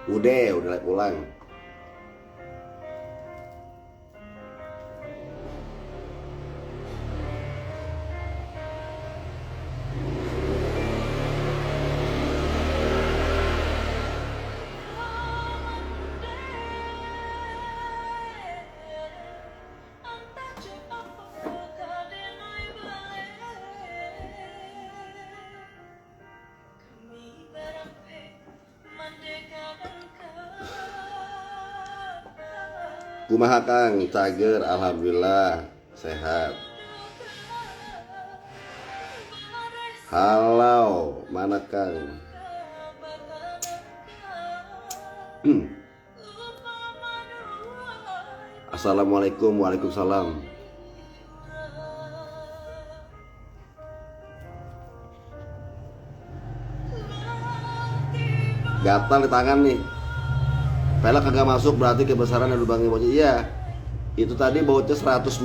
Udah pulang. Kumaha Kang, cager, alhamdulillah sehat. Halau, mana Kang? Assalamualaikum, waalaikumsalam. Gatal di tangan nih. Pelek kagak masuk berarti kebesaran dan lubangnya bocah. Iya. Itu tadi bautnya 112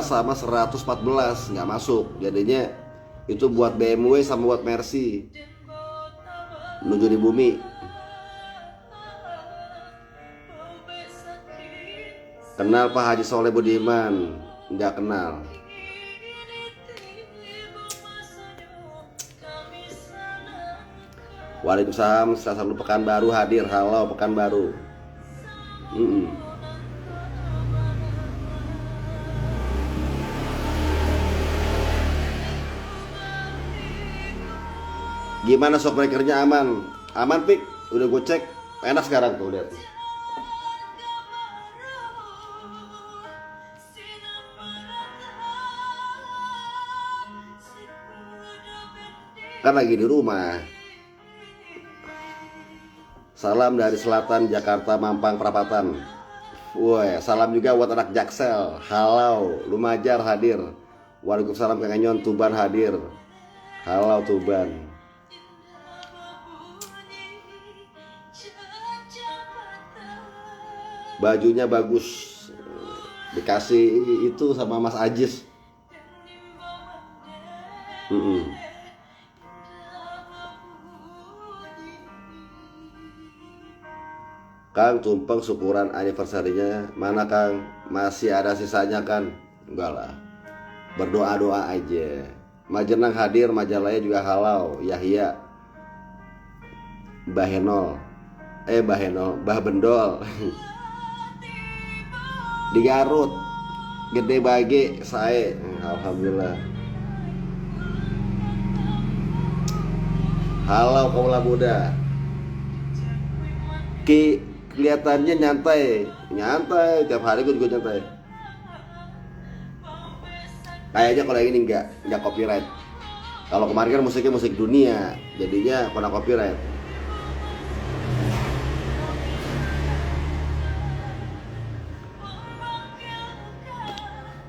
sama 114 nggak masuk. Jadinya itu buat BMW sama buat Mercy. Menuju di bumi. Kenal Pak Haji Soleh Budiman? Nggak kenal. Waalaikumsalam, selalu Pekanbaru hadir. Halo Pekanbaru. Gimana shockbreakernya aman? Aman Pik, udah gue cek. Enak sekarang tuh, lihat. Kan lagi di rumah. Salam dari selatan Jakarta, Mampang Perapatan. Woi, salam juga buat anak Jaksel. Halau, Lumajang hadir. Waalaikumsalam Kang Enyon, Tuban hadir. Halau Tuban. Bajunya bagus. Dikasih itu sama Mas Ajis. Kang, tumpeng syukuran anniversary-nya mana Kang? Masih ada sisanya kan? Enggak lah. Berdoa-doa aja. Majenang hadir, majalahnya juga halau. Yahya, Mbah Henol, Mbah Bendol. Di Garut, Gede Bage, saya. Alhamdulillah. Halau kaula muda. Kelihatannya nyantai, tiap hari gue juga nyantai. Kayaknya kalau yang ini nggak copyright. Kalau kemarin kan musiknya musik dunia, jadinya kena copyright.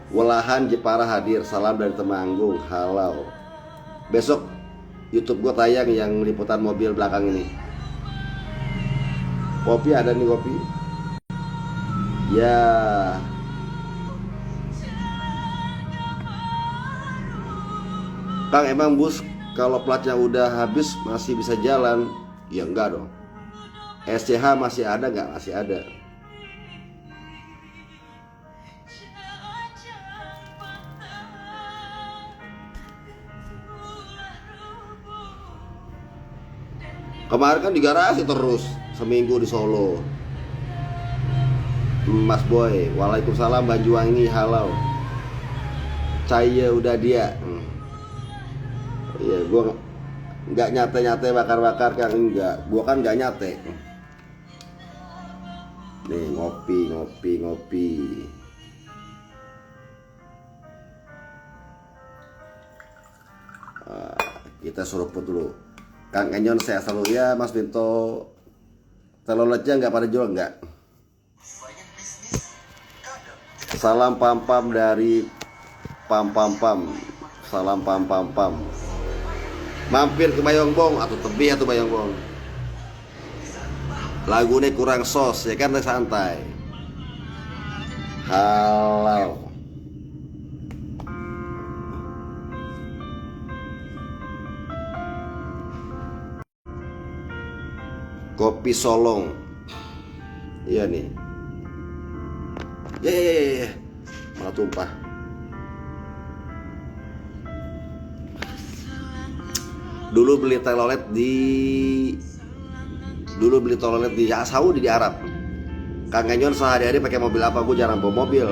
Walahan Jepara hadir, salam dari Temanggung. Halau. Besok YouTube gue tayang yang liputan mobil belakang ini. Kopi ada nih, kopi. Ya. Kang, emang bus kalau platnya udah habis masih bisa jalan? Ya enggak dong. SCH masih ada nggak? Masih ada. Kemarin kan di garasi terus, seminggu di Solo. Mas Boy, waalaikumsalam Banyuwangi, halau. Caya udah dia. Iya, gua nggak nyate bakar kan, enggak. Gua kan nggak nyate. Nih ngopi. Kita seruput dulu. Kang Enyon sehat selalu ya, Mas Binto. Teloletnya nggak pada jual nggak? Salam pam dari pam. Salam pam. Mampir ke Bayongbong atau tebih atau Bayongbong. Lagunya kurang sos ya kan, santai. Halau. Kopi Solong. Iya nih. Ya. Malah tumpah. Dulu beli telolet di Saudi di Arab. Kang Enyon sehari-hari pakai mobil apa? Gue jarang bawa mobil.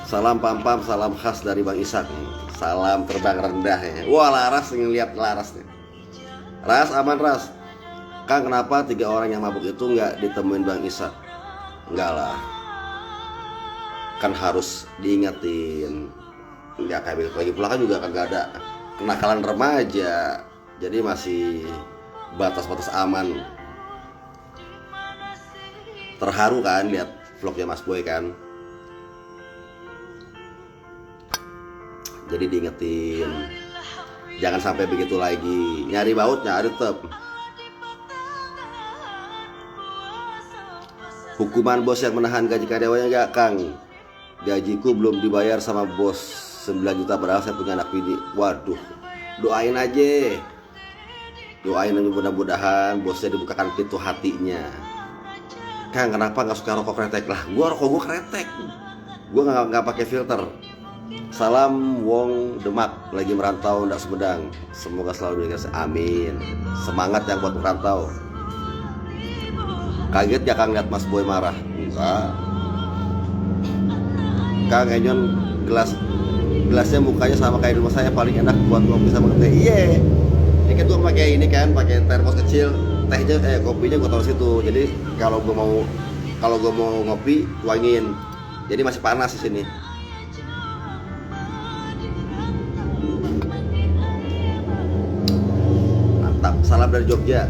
Salam pam-pam, salam khas dari Bang Ishak. Salam terbang rendah ya. Wah, Laras, ngeliat Laras nih. Ras, aman Ras. Kang, kenapa 3 orang yang mabuk itu nggak ditemuin Bang Ishak? Enggak lah, kan harus diingetin. Nggak kayak lagi pula kan juga kagak ada kenakalan remaja, jadi masih batas-batas aman. Terharu kan lihat vlognya Mas Boy kan, jadi diingetin jangan sampai begitu lagi. Nyari baut nyari tetep. Hukuman bos yang menahan gaji karyawannya gak Kang? Gajiku belum dibayar sama bos 9 juta padahal saya punya anak bini. Waduh, doain aja. Doain aja mudah-mudahan bosnya dibukakan pintu hatinya. Kang, kenapa gak suka rokok kretek? Lah, rokok gue kretek. Gue gak pakai filter. Salam Wong Demak, lagi merantau ndak Sumedang. Semoga selalu dikasih, amin. Semangat yang buat merantau. Kaget ya Kang lihat Mas Boy marah? Enggak. Kang Enyon gelasnya mukanya sama kayak rumah saya, paling enak buat kopi sama teh. Iya. Ini kan gue pakai ini kan, pakai termos kecil, tehnya kopinya gue taruh situ. Jadi kalau gue mau ngopi, tuangin. Jadi masih panas di sini. Mantap. Salam dari Jogja.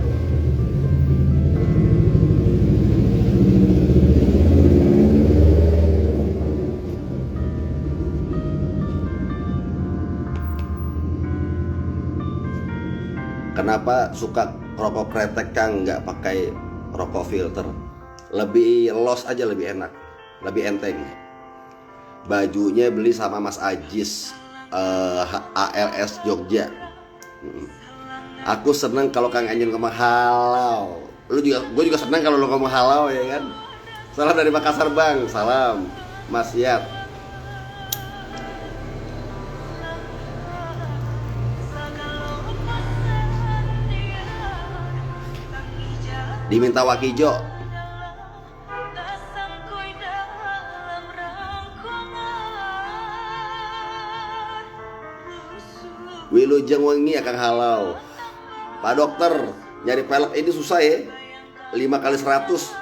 Kenapa suka rokok kretek Kang, nggak pakai rokok filter? Lebih los aja, lebih enak, lebih enteng. Bajunya beli sama Mas Ajis, ALS Jogja. Aku seneng kalau Kang Enyon ngomong halau. Gue juga seneng kalau lo ngomong halau ya kan. Salam dari Makassar Bang, salam Mas Yat. Diminta Wakijo. Wilujeng wengi akan halau. Pak dokter, nyari pelek ini susah ya. 5 kali 100.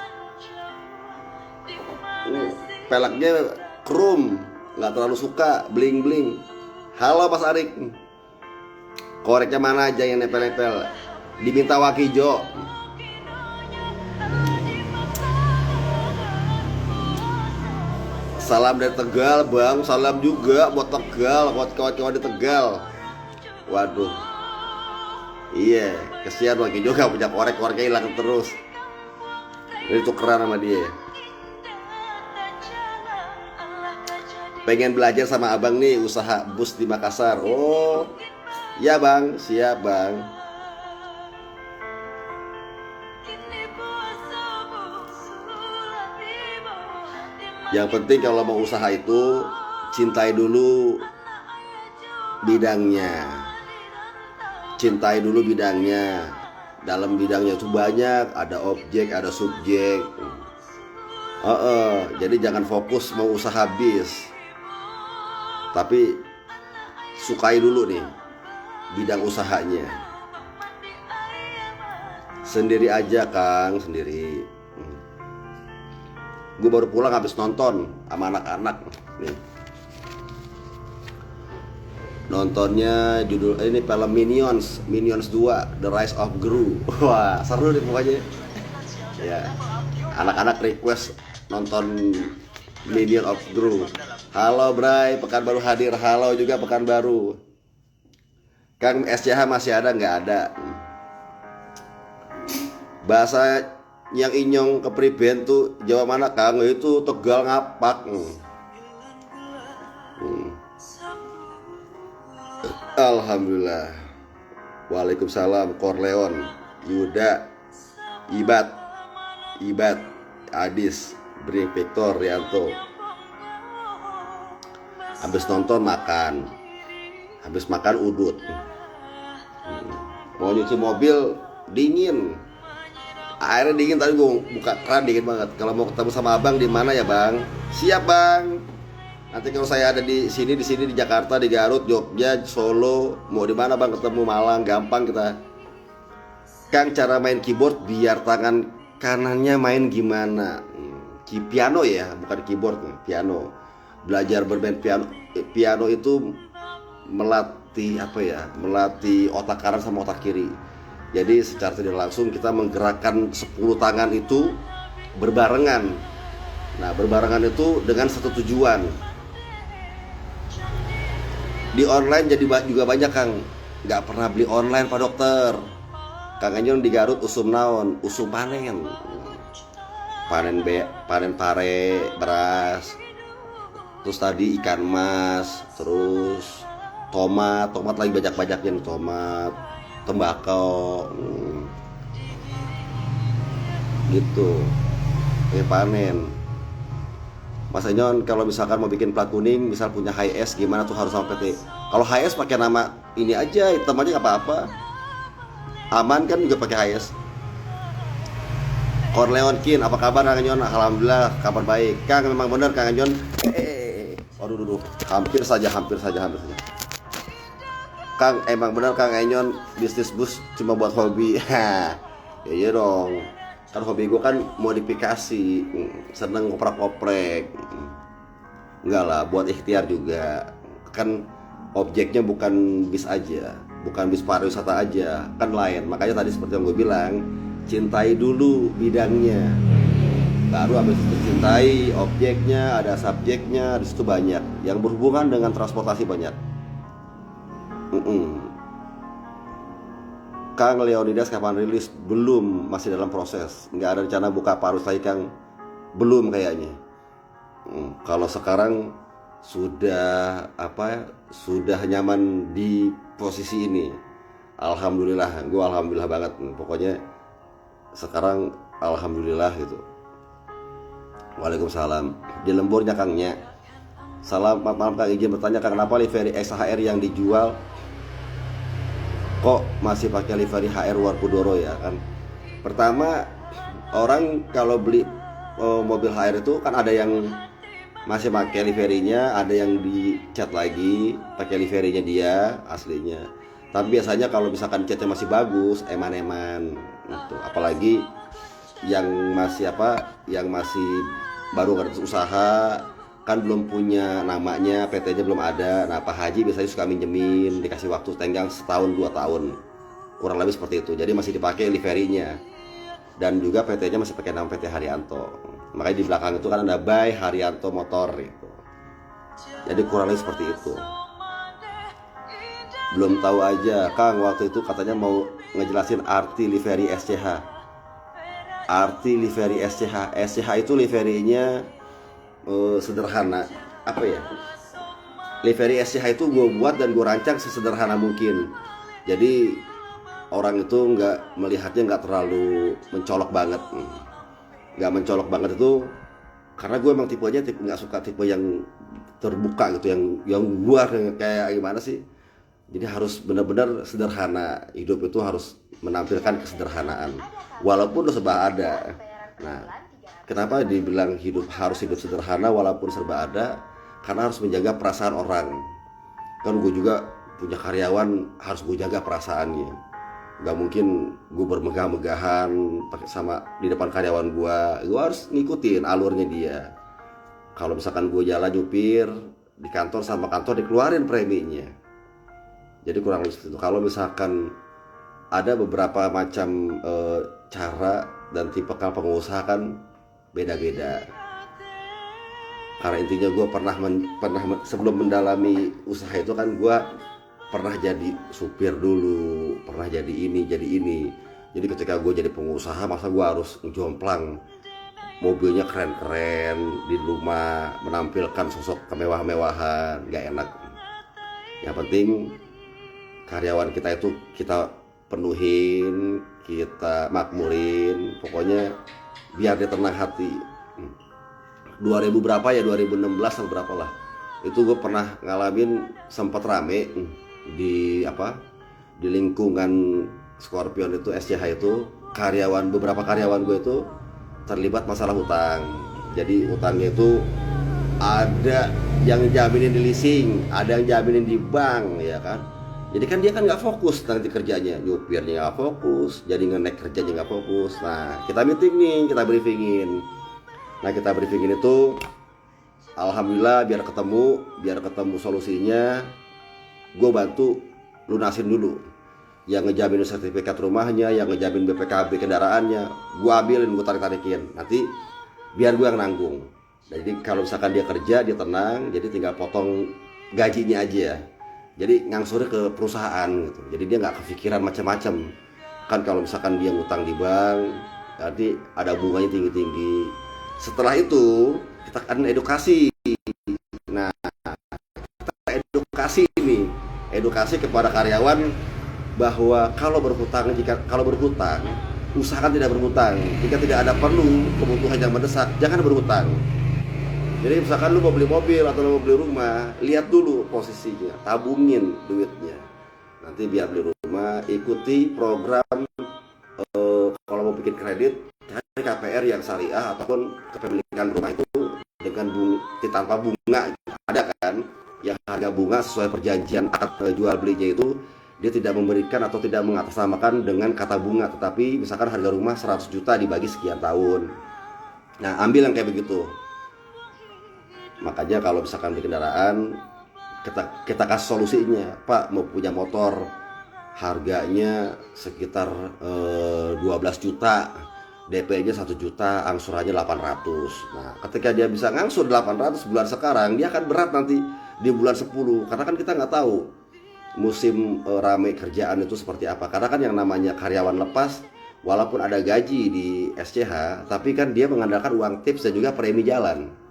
Peleknya krum, nggak terlalu suka bling-bling. Halo Mas Arik. Koreknya mana aja yang nempel-nempel? Diminta Wakijo. Salam dari Tegal Bang, salam juga buat Tegal, buat kawan-kawan di Tegal. Waduh, iya, kesian lagi juga punya korek-koreknya hilang terus. Ini tukeran sama dia. Pengen belajar sama abang nih, usaha bus di Makassar. Oh, ya Bang, siap Bang. Yang penting kalau mau usaha itu cintai dulu bidangnya. Cintai dulu bidangnya. Dalam bidangnya itu banyak, ada objek, ada subjek. Jadi jangan fokus mau usaha bis. Tapi sukai dulu nih bidang usahanya. Sendiri aja Kang, sendiri. Gue baru pulang habis nonton sama anak-anak nih. Nontonnya judul ini film Minions 2 The Rise of Gru. Wah, seru nih pokoknya. Ya. Anak-anak request nonton Minion of Gru. Halo Bray, Pekanbaru hadir. Halo juga Pekanbaru. Kang SCH masih ada nggak ada? Bahasa yang inyong kepriben tuh Jawa mana Kang? Itu Tegal Ngapak. Alhamdulillah. Waalaikumsalam. Corleone, Yuda, Ibat, Adis, Bring Victor, Rianto. Habis nonton makan, habis makan udut. Mau nyuci mobil dingin, airnya dingin, tadi gue buka keran dingin banget. Kalau mau ketemu sama abang di mana ya bang? Siap bang. Nanti kalau saya ada di sini di Jakarta, di Garut, Jogja, Solo, mau di mana bang ketemu? Malang, gampang kita. Kang, cara main keyboard biar tangan kanannya main gimana? Piano ya, bukan keyboard, piano. Belajar bermain piano. Piano itu melatih apa ya? Melatih otak kanan sama otak kiri. Jadi secara tidak langsung kita menggerakkan 10 tangan itu berbarengan. Nah, berbarengan itu dengan satu tujuan. Di online jadi juga banyak Kang. Nggak pernah beli online Pak Dokter. Kang Enyon di Garut usum naon? Usum panen. Panen pare, beras. Terus tadi ikan mas. Terus tomat lagi banyak-banyaknya nih, tomat, tembakau. Gitu. Panen. Mas Enyon kalau misalkan mau bikin plat kuning, misal punya HS, gimana tuh harus sama PT? Kalau HS pakai nama ini aja, hitam aja nggak apa-apa. Aman kan juga pakai HS. Corleone Kin, apa kabar Kang Enyon? Alhamdulillah, kabar baik. Kang, memang benar Kang Enyon. Aduh, hampir saja. Kang, emang benar Kang Enyon bisnis bus cuma buat hobi. Ya iya dong. Kan hobi gue kan modifikasi, seneng ngoprek-ngoprek. Enggak lah, buat ikhtiar juga. Kan objeknya bukan bis aja, bukan bis pariwisata aja, kan lain. Makanya tadi seperti yang gue bilang, cintai dulu bidangnya, baru habis itu cintai objeknya, ada subjeknya, di situ banyak yang berhubungan dengan transportasi banyak. Kang, Leonidas kapan rilis? Belum, masih dalam proses. Nggak ada rencana buka parus lagi Kang. Belum kayaknya. Kalau sekarang sudah sudah nyaman di posisi ini. Alhamdulillah, gue alhamdulillah banget. Pokoknya sekarang alhamdulillah gitu. Waalaikumsalam. Di lemburnya Kangnya. Salam, malam Kang, izin bertanya Kang, kenapa livery XHR yang dijual kok masih pakai livery HR Warpudoro ya kan? Pertama, orang kalau beli mobil HR itu kan ada yang masih pakai liverynya, ada yang dicat lagi pakai liverynya dia aslinya. Tapi biasanya kalau misalkan catnya masih bagus, eman-eman gitu. Apalagi yang masih yang masih baru ngerintis usaha, kan belum punya namanya, PT-nya belum ada. Nah, Pak Haji biasanya suka minjemin, dikasih waktu tenggang setahun 2 tahun, kurang lebih seperti itu. Jadi masih dipakai liverynya, dan juga PT-nya masih pakai nama PT Haryanto. Makanya di belakang itu kan ada Bay Haryanto Motor itu. Jadi kurang lebih seperti itu. Belum tahu aja Kang, waktu itu katanya mau ngejelasin arti livery SCH. Arti livery SCH, SCH itu liverynya sederhana. Apa ya, livery SCH itu gue buat dan gue rancang sesederhana mungkin. Jadi orang itu nggak melihatnya, nggak terlalu mencolok banget. Nggak mencolok banget itu karena gue emang tipenya nggak suka tipe yang terbuka gitu, yang luar, kayak gimana sih. Jadi harus benar-benar sederhana. Hidup itu harus menampilkan kesederhanaan walaupun serba ada. Nah, kenapa dibilang harus hidup sederhana walaupun serba ada? Karena harus menjaga perasaan orang. Kan gue juga punya karyawan, harus gue jaga perasaannya. Gak mungkin gue bermegah-megahan sama di depan karyawan gue. Gue harus ngikutin alurnya dia. Kalau misalkan gue jalan nyupir di kantor, sama kantor dikeluarin preminya. Jadi kurang lebih itu. Kalau misalkan ada beberapa macam cara dan tipe pengusaha kan beda-beda. Karena intinya gue pernah sebelum mendalami usaha itu kan gue pernah jadi supir dulu, pernah jadi ini. Jadi ketika gue jadi pengusaha, masa gue harus jomplang mobilnya keren-keren di rumah, menampilkan sosok kemewah-mewahan, gak enak. Yang penting karyawan kita itu kita penuhin, kita makmurin, pokoknya biar dia tenang hati. 2000 berapa ya, 2016 atau berapa lah, itu gue pernah ngalamin sempat rame di di lingkungan Scorpion itu, SCH itu, beberapa karyawan gue itu terlibat masalah hutang. Jadi hutangnya itu ada yang jaminin di leasing, ada yang jaminin di bank, ya kan. Jadi kan dia kan nggak fokus nanti kerjanya, nyupirnya nggak fokus, jadi ngenek kerjanya nggak fokus. Nah kita meeting nih, kita briefingin itu, alhamdulillah biar ketemu solusinya. Gue bantu lunasin dulu, yang ngejamin sertifikat rumahnya, yang ngejamin BPKB kendaraannya, gue ambilin, gue tarik-tarikin, nanti biar gue yang nanggung. Jadi kalau misalkan dia kerja, dia tenang, jadi tinggal potong gajinya aja, jadi ngangsur ke perusahaan gitu. Jadi dia nggak kepikiran macam-macam kan. Kalau misalkan dia ngutang di bank, nanti ada bunganya tinggi-tinggi. Setelah itu kita akan edukasi. Nah, kita edukasi kepada karyawan bahwa kalau berhutang, usahakan tidak berhutang. Jika tidak ada perlu kebutuhan yang mendesak, jangan berhutang. Jadi misalkan lu mau beli mobil atau lu mau beli rumah, lihat dulu posisinya, tabungin duitnya. Nanti biar beli rumah, ikuti program kalau mau bikin kredit, cari KPR yang syariah ataupun kepemilikan rumah itu dengan tanpa bunga. Ada kan yang harga bunga sesuai perjanjian akad jual belinya itu, dia tidak memberikan atau tidak mengatasnamakan dengan kata bunga, tetapi misalkan harga rumah 100 juta dibagi sekian tahun. Nah, ambil yang kayak begitu. Makanya kalau misalkan di kendaraan, kita kasih solusinya. Pak, mau punya motor harganya sekitar 12 juta, DP-nya 1 juta, angsurannya 800. Nah, ketika dia bisa ngangsur 800 bulan sekarang, dia akan berat nanti di bulan 10. Karena kan kita nggak tahu musim rame kerjaan itu seperti apa. Karena kan yang namanya karyawan lepas, walaupun ada gaji di SCH, tapi kan dia mengandalkan uang tips dan juga premi jalan.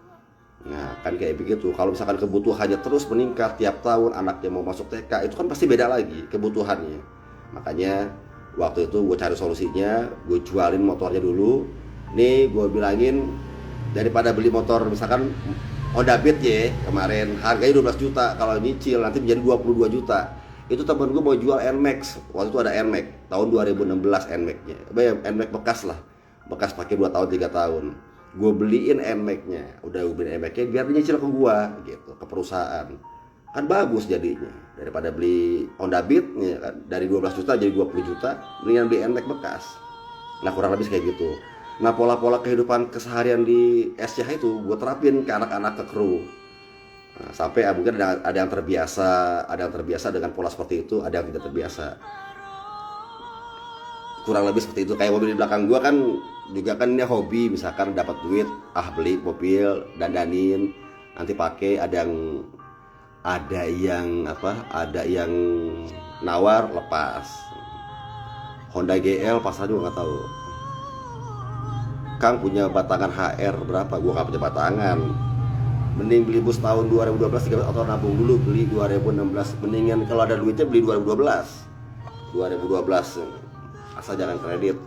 Nah kan kayak begitu. Kalau misalkan kebutuhannya terus meningkat tiap tahun, anaknya mau masuk TK, itu kan pasti beda lagi kebutuhannya. Makanya waktu itu gue cari solusinya, gue jualin motornya dulu. Nih gue bilangin, daripada beli motor misalkan Honda Beat ya kemarin harganya 12 juta, kalau nyicil nanti menjadi 22 juta. Itu temen gue mau jual NMAX, waktu itu ada NMAX tahun 2016, NMAX-nya NMAX bekas lah, bekas pakai 2 tahun 3 tahun. Gue beliin NMAX-nya, udah gue beliin NMAX-nya biar nyicil ke gue gitu, ke perusahaan. Kan bagus jadinya, daripada beli Honda Beat ya kan, dari 12 juta jadi 20 juta, mendingan beli NMAX bekas. Nah kurang lebih kayak gitu. Nah pola-pola kehidupan keseharian di SCH itu gue terapin ke anak-anak, ke kru. Nah, sampai mungkin ada yang terbiasa dengan pola seperti itu, ada yang tidak terbiasa. Kurang lebih seperti itu. Kayak mobil di belakang gue kan juga kan ini hobi, misalkan dapat duit, beli mobil, dandanin, nanti pakai. Ada yang nawar, lepas. Honda GL pasar juga nggak tahu. Kang punya batangan HR berapa? Gue nggak punya batangan. Mending beli bus tahun 2012 atau nabung dulu beli 2016. Mendingan kalau ada duitnya beli 2012 asal jangan kredit.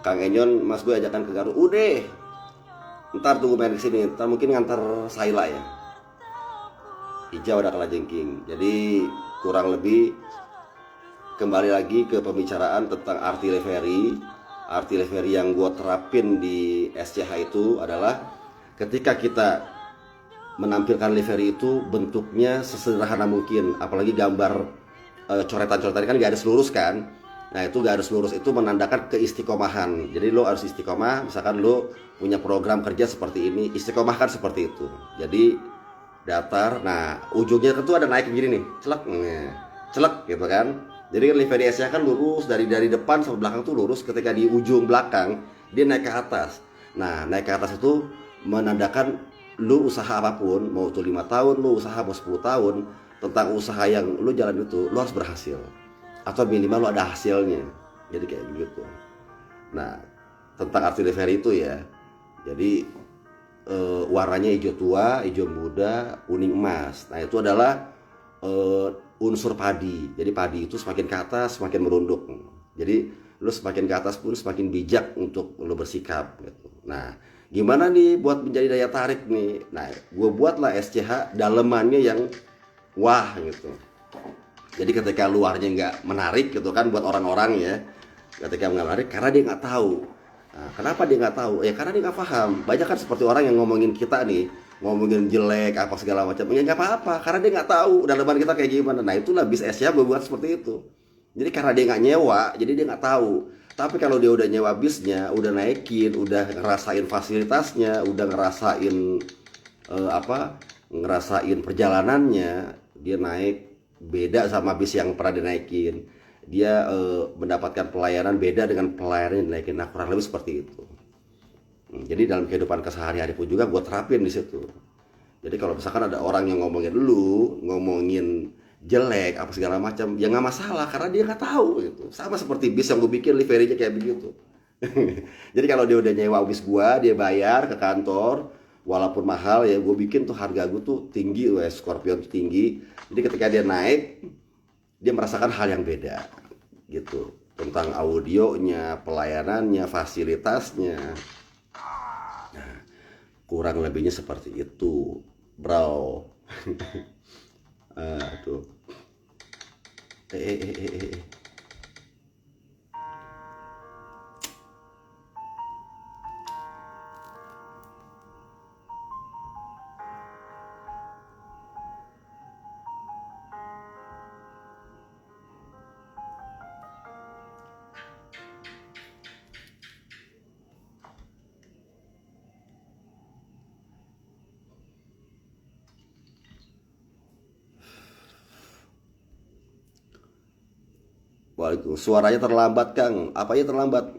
Kang Enyon, mas gue ajakan ke Garut. Udah, ntar tunggu main kesini. Ntar mungkin ngantar Saila ya. Hijau ada kalajengking. Jadi kurang lebih kembali lagi ke pembicaraan tentang artileri. Artileri yang gue terapin di SCH itu adalah ketika kita menampilkan livery itu bentuknya sesederhana mungkin, apalagi gambar coretan-coretan kan garis lurus kan. Nah itu garis lurus itu menandakan keistiqomahan. Jadi lo harus istiqomah. Misalkan lo punya program kerja seperti ini, istiqomah kan seperti itu. Jadi datar, nah ujungnya itu ada naik begini nih, celek gitu kan. Jadi kan livery SCH kan lurus dari depan sampai belakang tuh lurus. Ketika di ujung belakang dia naik ke atas. Nah naik ke atas itu menandakan lu usaha apapun, mau itu 5 tahun, lu usaha mau 10 tahun, tentang usaha yang lu jalan itu, lu harus berhasil. Atau minimal lu ada hasilnya. Jadi kayak begitu. Nah, tentang arti livery itu ya. Jadi warnanya hijau tua, hijau muda, kuning emas. Nah itu adalah eh, unsur padi. Jadi padi itu semakin ke atas semakin merunduk. Jadi lu semakin ke atas pun semakin bijak untuk lu bersikap gitu. Nah, gimana nih buat menjadi daya tarik nih? Nah, gue buatlah SCH dalemannya yang wah gitu. Jadi ketika luarnya nggak menarik gitu kan buat orang-orang ya, ketika nggak menarik karena dia nggak tahu. Nah, kenapa dia nggak tahu? Ya karena dia nggak paham. Banyak kan seperti orang yang ngomongin kita nih, ngomongin jelek apa segala macam. Ya nggak apa-apa, karena dia nggak tahu dalaman kita kayak gimana. Nah itulah bis esnya gue buat seperti itu. Jadi karena dia nggak nyewa, jadi dia nggak tahu. Tapi kalau dia udah nyewa bisnya, udah naikin, udah ngerasain fasilitasnya, udah ngerasain apa, ngerasain perjalanannya, dia naik beda sama bis yang pernah dinaikin. Dia mendapatkan pelayanan beda dengan pelayanan yang dinaikin. Nah kurang lebih seperti itu. Jadi dalam kehidupan kesehari-hari pun juga gue terapin di situ. Jadi kalau misalkan ada orang yang ngomongin lu, ngomongin jelek apa segala macam, ya nggak masalah karena dia nggak tahu gitu. Sama seperti bis yang gue bikin liverynya kayak begitu. Jadi kalau dia udah nyewa bis gua, dia bayar ke kantor, walaupun mahal ya gue bikin tuh harga gue tuh tinggi, Scorpion tuh tinggi. Jadi ketika dia naik, dia merasakan hal yang beda gitu tentang audionya, pelayanannya, fasilitasnya. Nah, kurang lebihnya seperti itu, bro. Tuh. Eh, eh, eh, eh, eh. Waalaikumsalam. Suaranya terlambat, Kang. Apanya terlambat?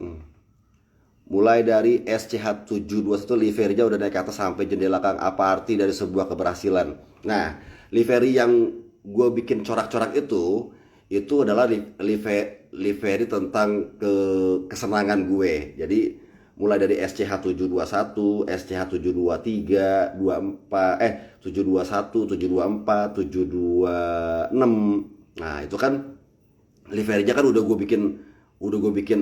Mulai dari SCH721 liverynya udah naik ke atas sampai jendela, Kang. Apa arti dari sebuah keberhasilan? Nah, livery yang gue bikin corak-corak itu adalah livery tentang kesenangan gue. Jadi mulai dari SCH721, SCH723, 24, 721, 724, 726. Nah, itu kan liverynya kan udah gue bikin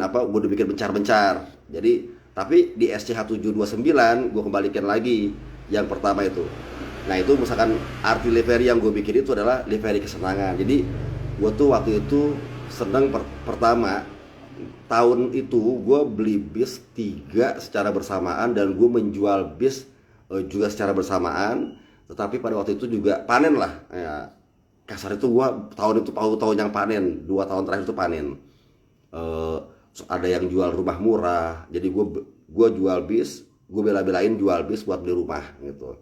apa, gue udah bikin bencar-bencar. Jadi tapi di SCH729 gue kembalikan lagi yang pertama itu. Nah itu misalkan arti livery yang gue bikin itu adalah livery kesenangan. Jadi gue tuh waktu itu seneng pertama tahun itu gue beli bis 3 secara bersamaan dan gue menjual bis juga secara bersamaan. Tetapi pada waktu itu juga panen lah ya, kasar itu gua tahun itu tahun yang panen, 2 tahun terakhir itu panen. eh, ada yang jual rumah murah, jadi gua jual bis, gue bela-belain jual bis buat beli rumah gitu.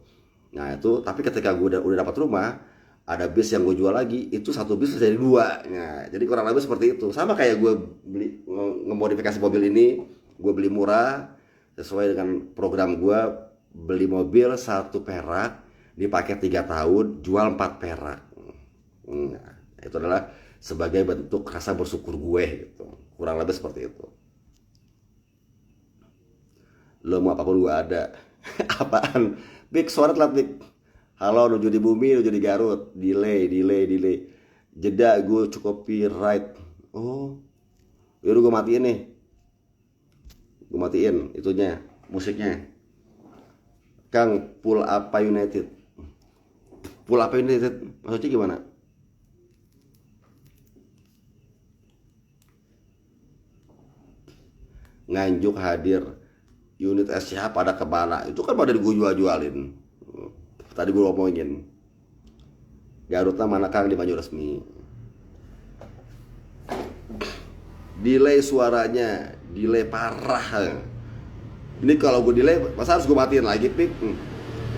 Nah itu tapi ketika gue udah dapat rumah, ada bis yang gue jual lagi, itu satu bis jadi 2. Nah jadi kurang lebih seperti itu, sama kayak gue beli ngemodifikasi mobil ini. Gue beli murah sesuai dengan program gue, beli mobil 1 perak dipakai 3 tahun, jual 4 perak. Nah, itu adalah sebagai bentuk rasa bersyukur gue gitu. Kurang lebih seperti itu. Lo mau apapun gue ada. Apaan? Big suara telat big. Halo, nuju di bumi, nuju di Garut. Delay. Jeda gue cukup copyright. Oh, yaudah gue matiin nih. Gue matiin itunya, musiknya. Kang, Pull Apa United. Pull Apa United maksudnya gimana? Nganjuk hadir, unit SCH pada kemana? Itu kan pada gue jual-jualin. Tadi gue ngomongin Garutnya mana, Kang, di Banyu Resmi. Delay suaranya, delay parah. Ini kalau gue delay, masa harus gue matiin lagi, Pik?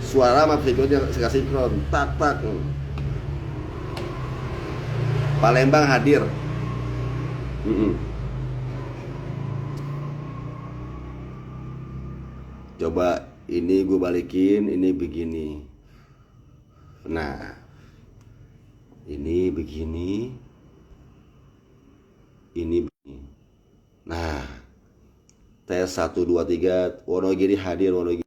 Suara sama sinkronnya gak sinkron. Tak. Palembang hadir. Coba ini gue balikin, ini begini. Nah, ini begini, ini begini. Nah, tes 1 2 3, Wonogiri hadir, Wonogiri.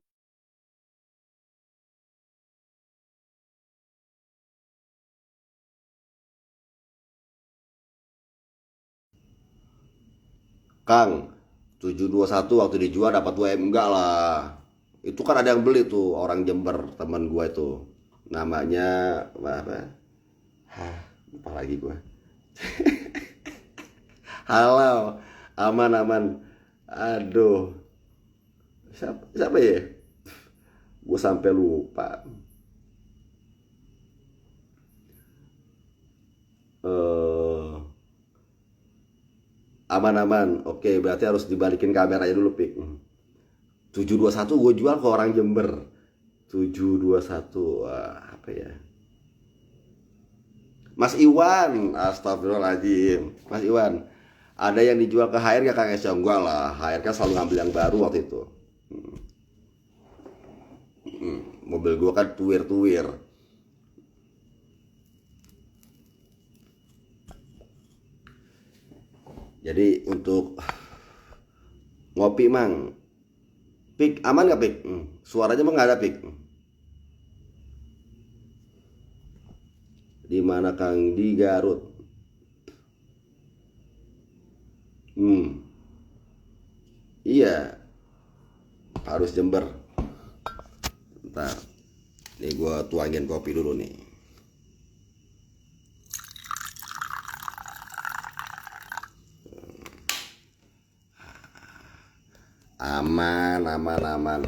Kang, 721 waktu dijual dapat 2M, enggak lah. Itu kan ada yang beli tuh, orang Jember, teman gua itu. Namanya apa? Hah, lupa lagi gua. Halo, aman aman. Aduh, siapa ya? Gua sampai lupa. Eh, aman aman. Oke, berarti harus dibalikin kameranya dulu, Pik. 721 gue jual ke orang Jember. 721, wah, apa ya? Mas Iwan, astagfirullahaladzim. Mas Iwan, ada yang dijual ke HR gak Kang Esya? Enggak lah, HR kan selalu ngambil yang baru waktu itu. Mobil gue kan tuwir-tuwir. Jadi untuk ngopi mang, Pik aman gak Pik? Suaranya mah nggak ada Pik. Di mana Kang? Di Garut. Iya, harus Jember. Ntar, nih gue tuangin kopi dulu nih. Aman, aman, aman.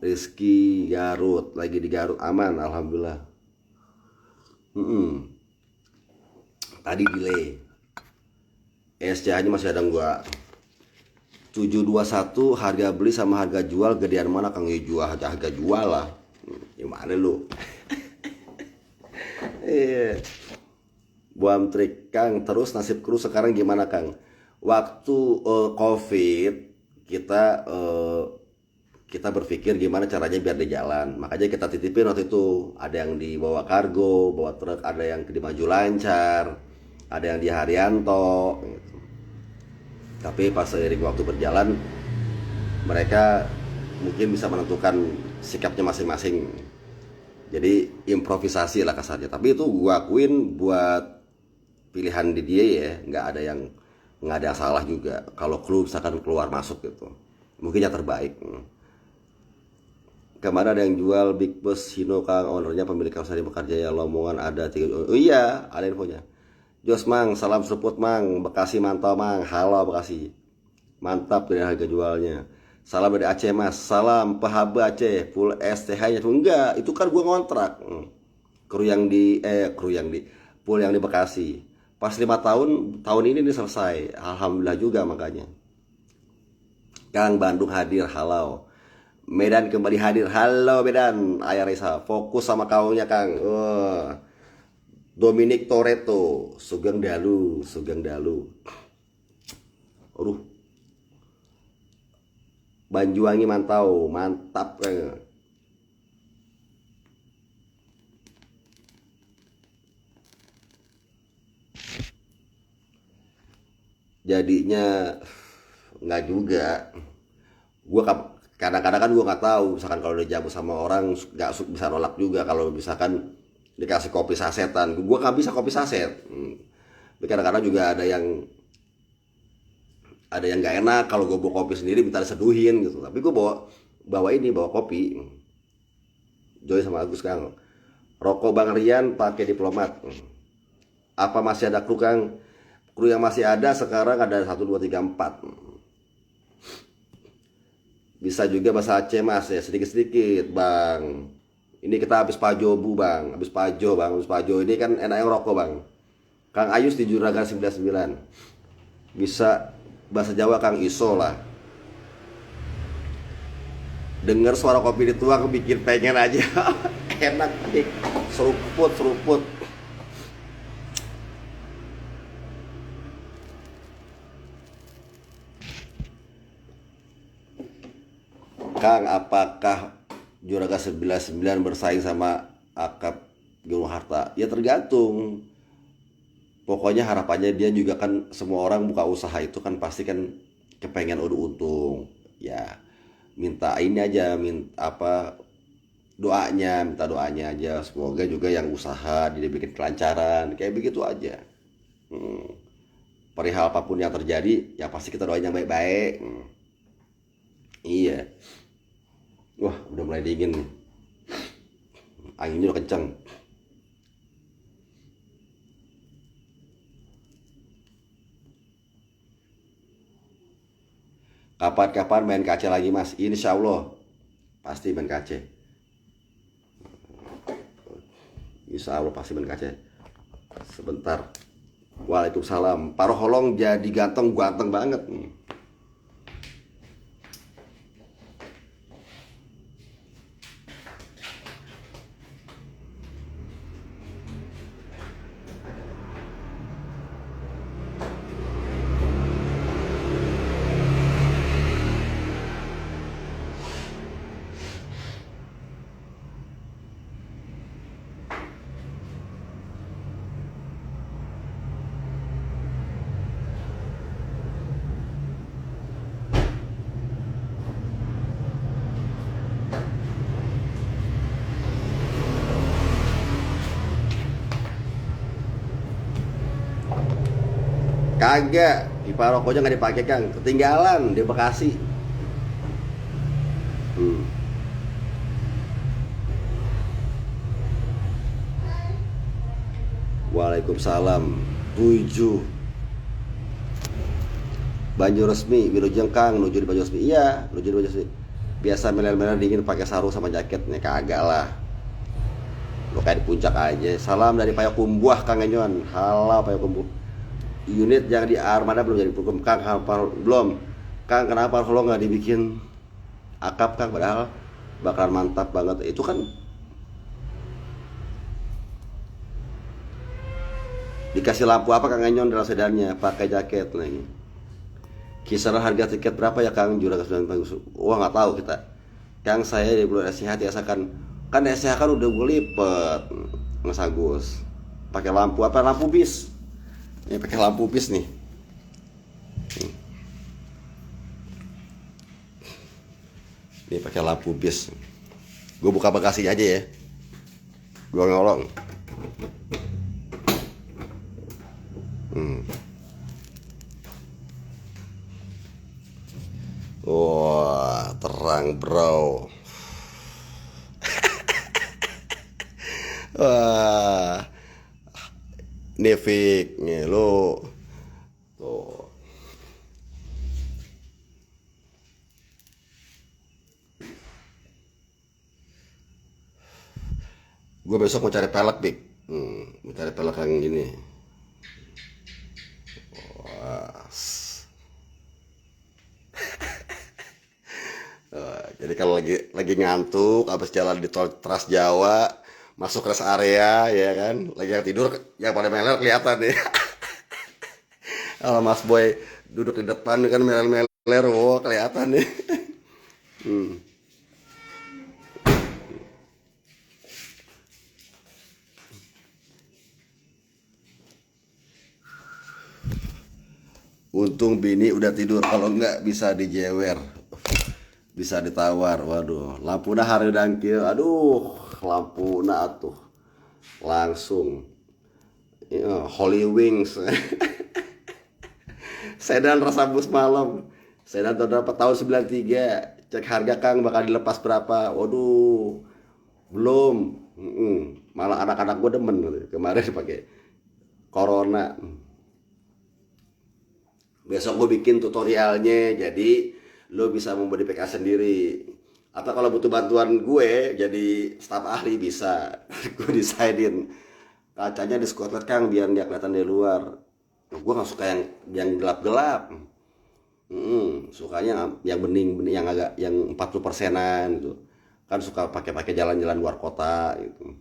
Rizky Garut, lagi di Garut, aman, alhamdulillah. Tadi delay. SCH-nya masih ada gua. 721 harga beli sama harga jual gedean mana Kang? Ya jual, harga jual lah. Gimana lu? Iya. Buam trik Kang, terus nasib kru sekarang gimana Kang? Waktu COVID kita kita berpikir gimana caranya biar di jalan. Makanya kita titipin waktu itu. Ada yang dibawa kargo, bawa truk, ada yang di Maju Lancar, ada yang di Haryanto gitu. Tapi pas seiring waktu berjalan, mereka mungkin bisa menentukan sikapnya masing-masing. Jadi improvisasi lah kasarnya. Tapi itu gua akuin buat pilihan di dia ya, nggak ada yang salah juga. Kalau kru misalkan keluar masuk gitu, mungkin yang terbaik. Kemarin ada yang jual Big Bus Hino Kang, ownernya pemilik kawasan di Mekarjaya Lamongan ada 3. Oh iya, ada infonya. Jos Mang, salam seruput Mang, Bekasi mantap Mang, halo Bekasi. Mantap dari harga jualnya. Salam dari Aceh Mas, salam PHB Aceh, full STH nya enggak, itu kan gua ngontrak. Kru yang di pool yang di Bekasi. Pas 5 tahun ini selesai, alhamdulillah juga makanya. Kang Bandung hadir, halo. Medan kembali hadir, halo Medan. Ayah Reza, fokus sama kaunya Kang. Dominic Toretto, Sugeng Dalu, Sugeng Dalu. Banjuwangi mantau, mantap Kang. Jadinya nggak juga. Gue kadang-kadang kan gue nggak tahu, misalkan kalau udah jamu sama orang nggak bisa nolak juga kalau misalkan dikasih kopi sasetan. Gue nggak bisa kopi saset. Tapi kadang-kadang juga ada yang nggak enak kalau gue bawa kopi sendiri minta diseduhin gitu. Tapi gue bawa kopi. Joy sama Agus Kang. Rokok Bang Rian pakai Diplomat. Apa masih ada kru Kang? Kru yang masih ada sekarang ada 1, 2, 3, 4. Bisa juga bahasa Aceh Mas ya, sedikit-sedikit Bang. Ini kita habis Pajobu Bang, habis Pajo Bang, habis Pajo ini kan enak yang rokok Bang. Kang Ayus di Juragan 99. Bisa bahasa Jawa Kang Iso lah. Dengar suara kopi dituang bikin pengen aja. Enak nih, seruput. Kang, apakah Juragan 99 bersaing sama Akap Gunung Harta? Ya tergantung. Pokoknya harapannya dia juga kan, semua orang buka usaha itu kan pasti kan kepengen untung. Ya, minta ini aja, minta doanya aja. Semoga juga yang usaha dia bikin kelancaran, kayak begitu aja. Hmm, perihal apapun yang terjadi ya pasti kita doain yang baik-baik. Iya. Wah, udah mulai dingin nih. Anginnya udah kencang. Kapan-kapan main kaca lagi mas, insya Allah pasti main kaca. Insya Allah pasti main kaca. Sebentar. Waalaikumsalam. Paruh holong jadi ganteng, ganteng banget. Kagak, pipa rokoknya nggak dipakai Kang, ketinggalan di Bekasi. Hmm. Waalaikumsalam. 7 Banyu resmi, Wilujeng Kang, menuju di Banyu resmi. Iya, menuju di Banyu resmi. Biasa melen-melen dingin pakai sarung sama jaket nih, kagak lah. Lo kayak di puncak aja. Salam dari Payakumbuh Kang Enyon. Halo Payakumbuh. Unit yang di Armada belum jadi hukum Kang, belum. Kang, kenapa lo nggak dibikin akap Kang, padahal bakalan mantap banget. Itu kan dikasih lampu apa Kang Enyon dalam sedannya, pakai jaket lagi. Kisaran harga tiket berapa ya Kang? Juragan 9 bagus. Wah nggak tahu kita. Kang, saya di bulan SCH biasa kan SCH kan udah gue lipet Mas Agus. Pakai lampu apa? Lampu bis. Ini pakai lampu bis nih. Ini pakai lampu bis. Gue buka bagasi aja ya. Gue ngolong. Wah, terang bro. Wah, Nevik nih lo. Tuh. Gue besok mau cari pelek, Bik. Mau cari pelek yang gini. Wah. Jadi kalau lagi ngantuk, habis jalan di tol Trans Jawa, masuk rest area, ya kan, lagi yang tidur, yang pada meler kelihatan nih. Kalau Mas Boy duduk di depan kan meler-meler, wow kelihatan nih. Hmm. Untung bini udah tidur, kalau enggak bisa dijewer, bisa ditawar. Waduh, lampuna hari dangkil, aduh, lampuna atuh langsung. Ya, Holy Wings. Sedan rasa bus malam. Sedan tahun berapa? Tahun 93. Cek harga Kang bakal dilepas berapa? Waduh, belum. Malah anak-anak gue demen kemarin pakai Corona. Besok gue bikin tutorialnya, jadi lo bisa memodifikasi sendiri. Atau kalau butuh bantuan gue jadi staf ahli bisa. Gue desainin kacanya di Scotland Kang biar dia kelihatan dari luar. Gue nggak suka yang gelap-gelap. Sukanya yang bening, bening yang agak yang 40 persenan gitu. Kan suka pakai jalan-jalan luar kota gitu.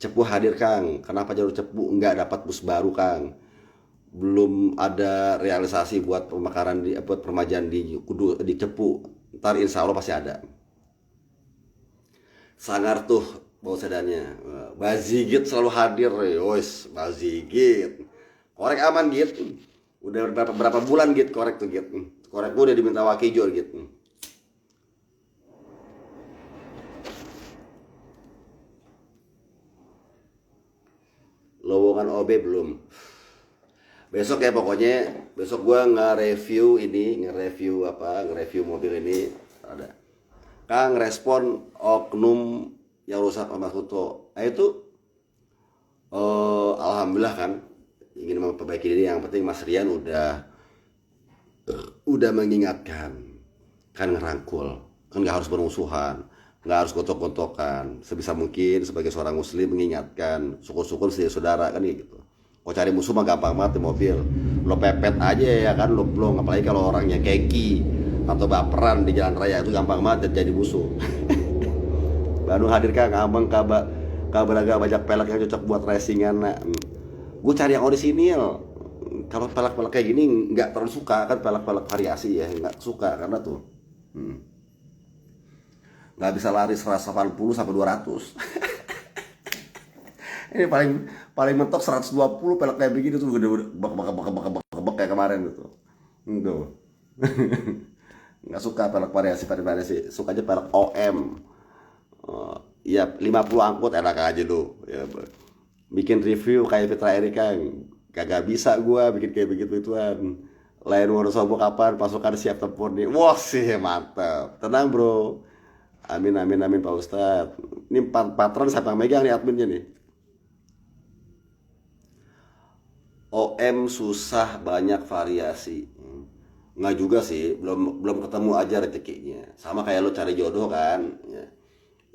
Cepu hadir Kang. Kenapa jalur Cepu nggak dapat bus baru Kang? Belum ada realisasi buat pemekaran buat permajaan di Kudu di Cepu. Ntar insya Allah pasti ada. Sangar tuh bau sedannya. Bazigit selalu hadir, yos Bazigit. Korek aman gitu. Udah berapa bulan gitu korek tuh gitu. Korek gue udah diminta wakijo gitu. Lowongan OB belum. Besok ya pokoknya, besok gua nge-review ini, nge-review mobil ini. Ada Kang respon oknum yang rusak sama Kuto. Nah itu alhamdulillah kan, ingin memperbaiki diri. Yang penting Mas Rian udah mengingatkan, kan ngerangkul, kan nggak harus bermusuhan, nggak harus gontok-gontokan. Sebisa mungkin sebagai seorang muslim mengingatkan, syukur-syukur sih saudara kan gitu. Mau cari musuh mah gampang banget di mobil, lo pepet aja ya kan, lo belum, apalagi kalau orangnya keki atau baperan di jalan raya itu gampang banget jadi musuh. Baru hadir Kang, abang kabar agak banyak pelek yang cocok buat racingan. Nah, gue cari yang orisinil. Kalau pelek-pelek kayak gini nggak terlalu suka kan, pelek-pelek variasi ya nggak suka karena tuh nggak bisa lari 180 sampai 200. Ini paling paling mentok 120 pelek kayak begini tuh udah bek kayak kemarin gitu. Tuh. Nggak suka pelek variasi, sukanya pelek OM. Ya 50 angkut enak aja lu. Ya, bikin review kayak Fitra Erika kagak bisa gua bikin kayak begitu-gituan. Lain Wonosobo kapan pasukan siap tempur nih. Wah sih mantap. Tenang bro. Amin amin amin Pak Ustadz. Ini patron siapa yang megang nih adminnya nih? OM susah banyak variasi. Nggak juga sih, belum belum ketemu aja rezekinya. Sama kayak lo cari jodoh kan, ya.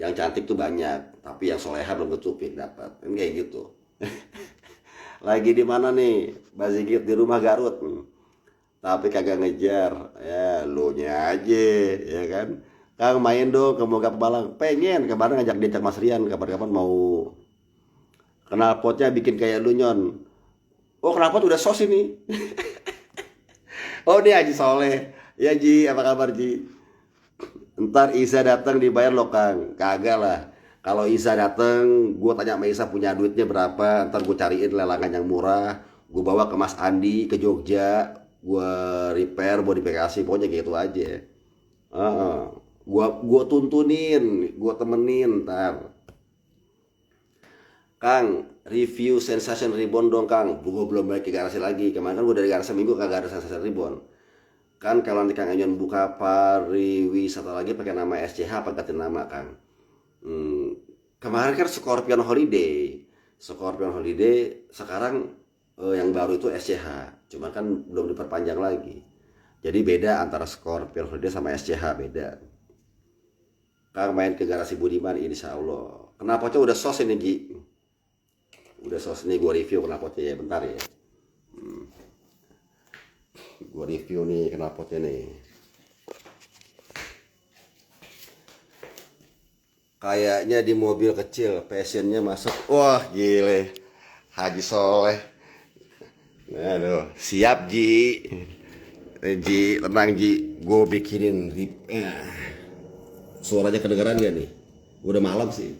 Yang cantik tuh banyak, tapi yang soleha belum tentu dapat. Kan kayak gitu. Lagi di mana nih? Bazikit di rumah Garut. Tapi kagak ngejar. Ya, lu nya aja, ya kan? Kang main dong ke Moga Pebalang. Pengen, kemarin ngajak diajak Mas Rian, kapan-kapan mau kenal potnya bikin kayak lu nyon. Oh, kenapa tuh udah sos ini? Oh, dia Haji Soleh. Ya Ji, apa kabar Ji? Ntar Isa datang dibayar lo Kang. Kagak lah. Kalau Isa datang, gue tanya sama Isa punya duitnya berapa. Ntar gue cariin lelangan yang murah. Gue bawa ke Mas Andi ke Jogja. Gue repair, modifikasi, pokoknya gitu aja. Gue tuntunin, gue temenin ntar. Kang, review Sensation Ribbon dong Kang. Gue belum balik ke garasi lagi. Kemarin kan gue dari garasi minggu kagak ada Sensation Ribbon. Kan kalau nanti Kang Enyon buka pariwisata lagi pakai nama SCH apa ganti nama Kang? Kemarin kan Scorpion Holiday. Scorpion Holiday sekarang yang baru itu SCH. Cuma kan belum diperpanjang lagi. Jadi beda antara Scorpion Holiday sama SCH beda. Kang main ke garasi Budiman insya Allah. Kenapa udah sos ini Ji? Udah sos nih gue review knalpotnya ya bentar ya. Gue review nih knalpotnya nih. Kayaknya di mobil kecil passionnya masuk. Wah gile Haji Soleh. Aduh siap Ji. Ji tenang Ji. Gue bikinin suaranya kedengeran gak nih? Udah malam sih.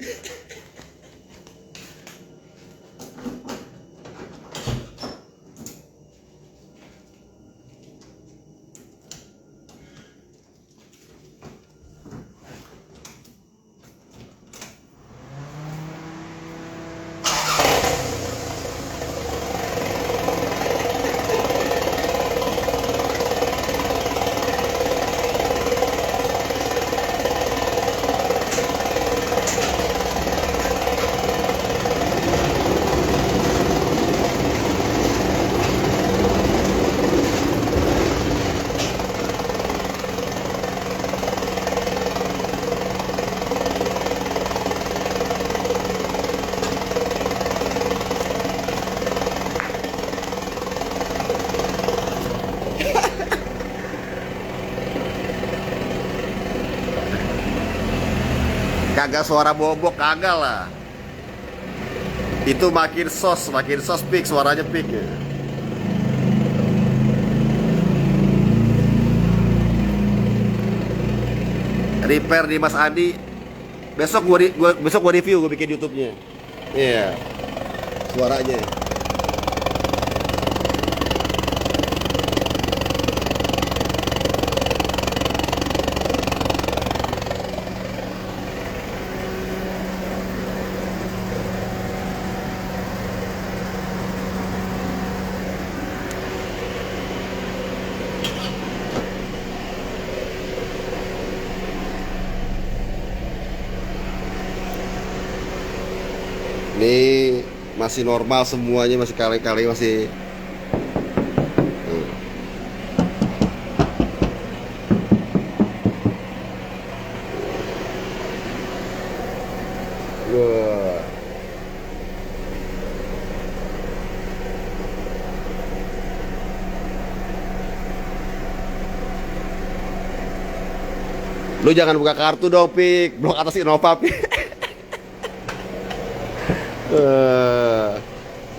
Kagak suara bobok kagak lah. Itu makin sos peak suaranya peak ya. Repair di Mas Adi. Besok gua review, gua bikin YouTube-nya. Iya. Suaranya. masih normal semuanya, masih kaleng-kaleng, masih wah. Lu jangan buka kartu dong, Pik. Blok atas Innova, Pik. Eh,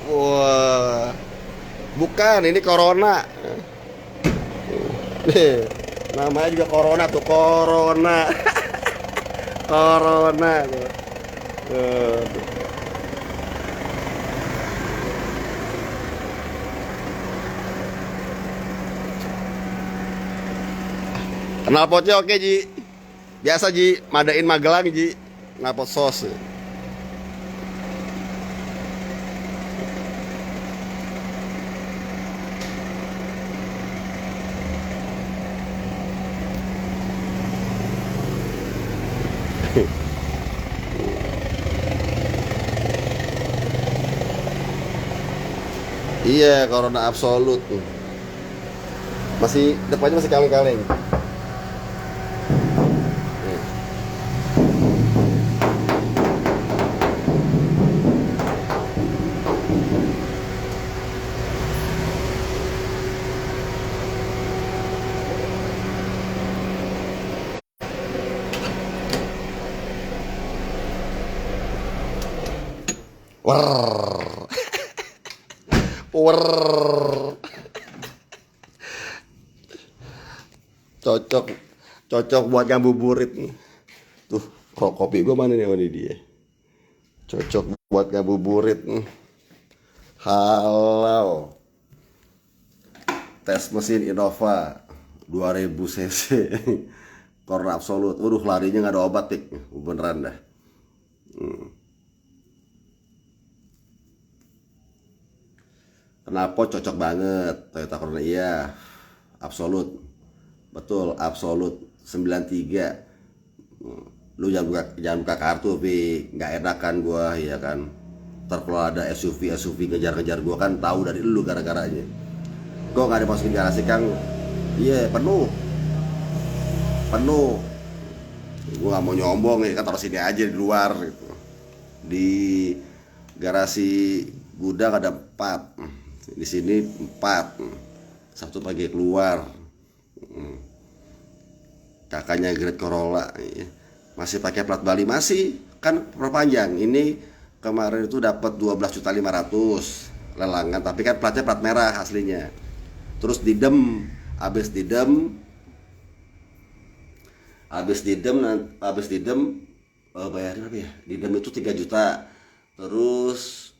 wah, bukan, ini corona. Nih, namanya juga corona tuh, corona. Corona tuh. Tuh. Kenal potnya oke, Ji. Biasa, Ji, madain Magelang, Ji. Ngapot sos. Iya, corona absolut tuh. Masih depannya masih kaleng-kaleng. War. War. Cocok. Cocok buat ngabuburit nih. Tuh, kok kopi gua mana nih, oh, ini dia. Cocok buat ngabuburit nih. Halau. Tes mesin Innova 2000 cc. Corona absolut. Waduh, larinya nggak ada obat, Pik. Beneran dah. Kenapa cocok banget Toyota Corona, iya. Absolut. Betul, absolut. 93. Lu jangan buka kartu, Pi. Nggak enak kan gua, ya kan. Ntar kalau ada SUV ngejar-ngejar gua, kan tahu dari lu gara-garanya. Gua nggak dimasukin garasi, Kang. Iya, penuh. Penuh. Gua nggak mau nyombong ya, kan taruh sini aja di luar gitu. Di garasi gudang ada 4, di sini 4. Sabtu pagi keluar. Kakaknya Great Corolla, iya. Masih pakai plat Bali, masih kan perpanjang. Ini kemarin itu dapat 12.500.000 lelangan, tapi kan platnya plat merah aslinya. Terus didem, habis didem, habis didem, bayarin apa ya? Didem itu 3 juta. Terus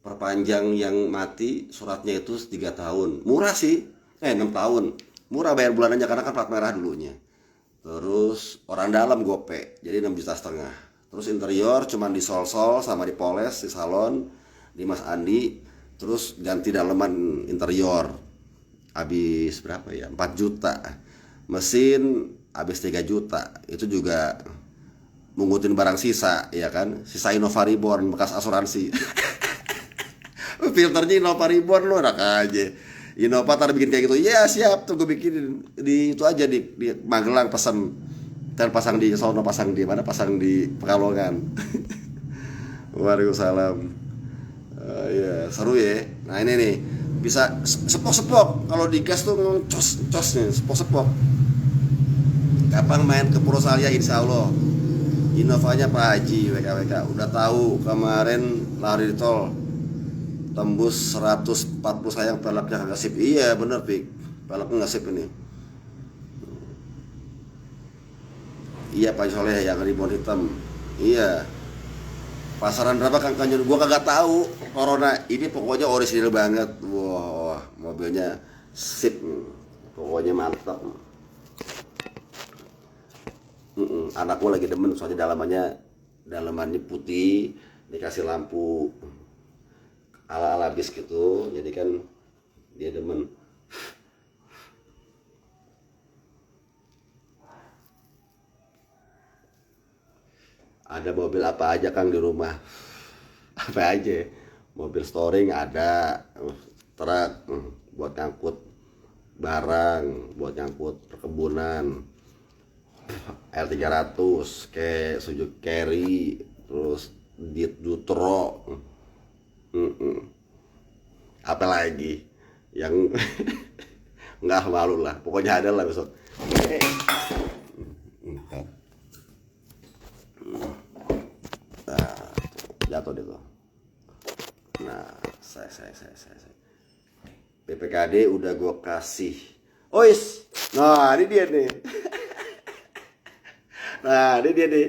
perpanjang yang mati suratnya itu 3 tahun. Murah sih. 6 tahun. Murah bayar bulanannya karena kan plat merah dulunya. Terus orang dalam gope, jadi 6,5 juta. Terus interior cuman disol-sol sama dipoles di salon di Mas Andi. Terus ganti daleman interior. Habis berapa ya? 4 juta. Mesin habis 3 juta. Itu juga mungutin barang sisa, ya kan? Sisa Innova Reborn bekas asuransi. Filternya Innova Reborn, lo enak aja. Innova tar bikin kayak gitu, ya siap tuh, gue bikin di itu aja di Magelang, pesan. Ntar pasang di sono, pasang di mana, pasang di Pekalongan. Waalaikumsalam. Ya seru ya. Nah ini nih bisa sepok-sepok, kalau di gas tuh cos nih, sepok-sepok. Kapan main ke Purwosalia, insya Allah. Innovanya Pak Haji WKWK udah tahu, kemarin lari di tol tembus 140, sayang peleknya kagak sip. Iya bener, Pik, peleknya nggak sip ini. Iya Pak Soleh yang ribbon hitam. Iya. Pasaran berapa Kang Kanjur? Gua kagak tahu. Corona ini pokoknya orisinil banget. Wah, mobilnya sip. Pokoknya mantap. Anak gua lagi demen, soalnya dalamannya putih, dikasih lampu ala-ala bis gitu. Jadi kan dia demen. Ada mobil apa aja Kang di rumah? Apa aja? mobil storing ada, truk buat ngangkut barang, buat ngangkut perkebunan, L300 kayak Suzuki Carry, terus Ditro, apa lagi yang nggak malu lah, pokoknya ada lah besok. Nah, jatuh deh tuh. Nah, saya. PPKD udah gue kasih. Ois, nah ini dia nih. Nah ini dia nih.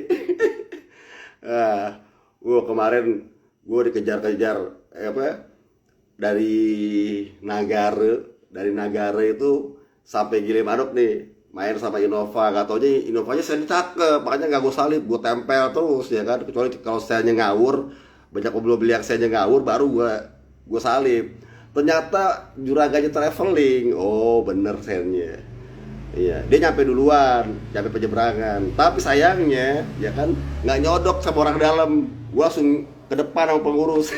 Nah, kemarin gue dikejar-kejar apa dari Nagare itu sampai Gilimanuk nih, main sama Innova. Gak taunya Innovanya saya cakep, makanya gak gue salib, gue tempel terus ya kan. Kecuali kalau saya ngawur, banyak mobil yang saya ngawur baru gue salib. Ternyata juraganya traveling. Oh bener sennya. Iya, dia nyampe duluan, nyampe penyeberangan. Tapi sayangnya, ya kan, nggak nyodok sama orang dalam. Gua langsung ke depan sama pengurus.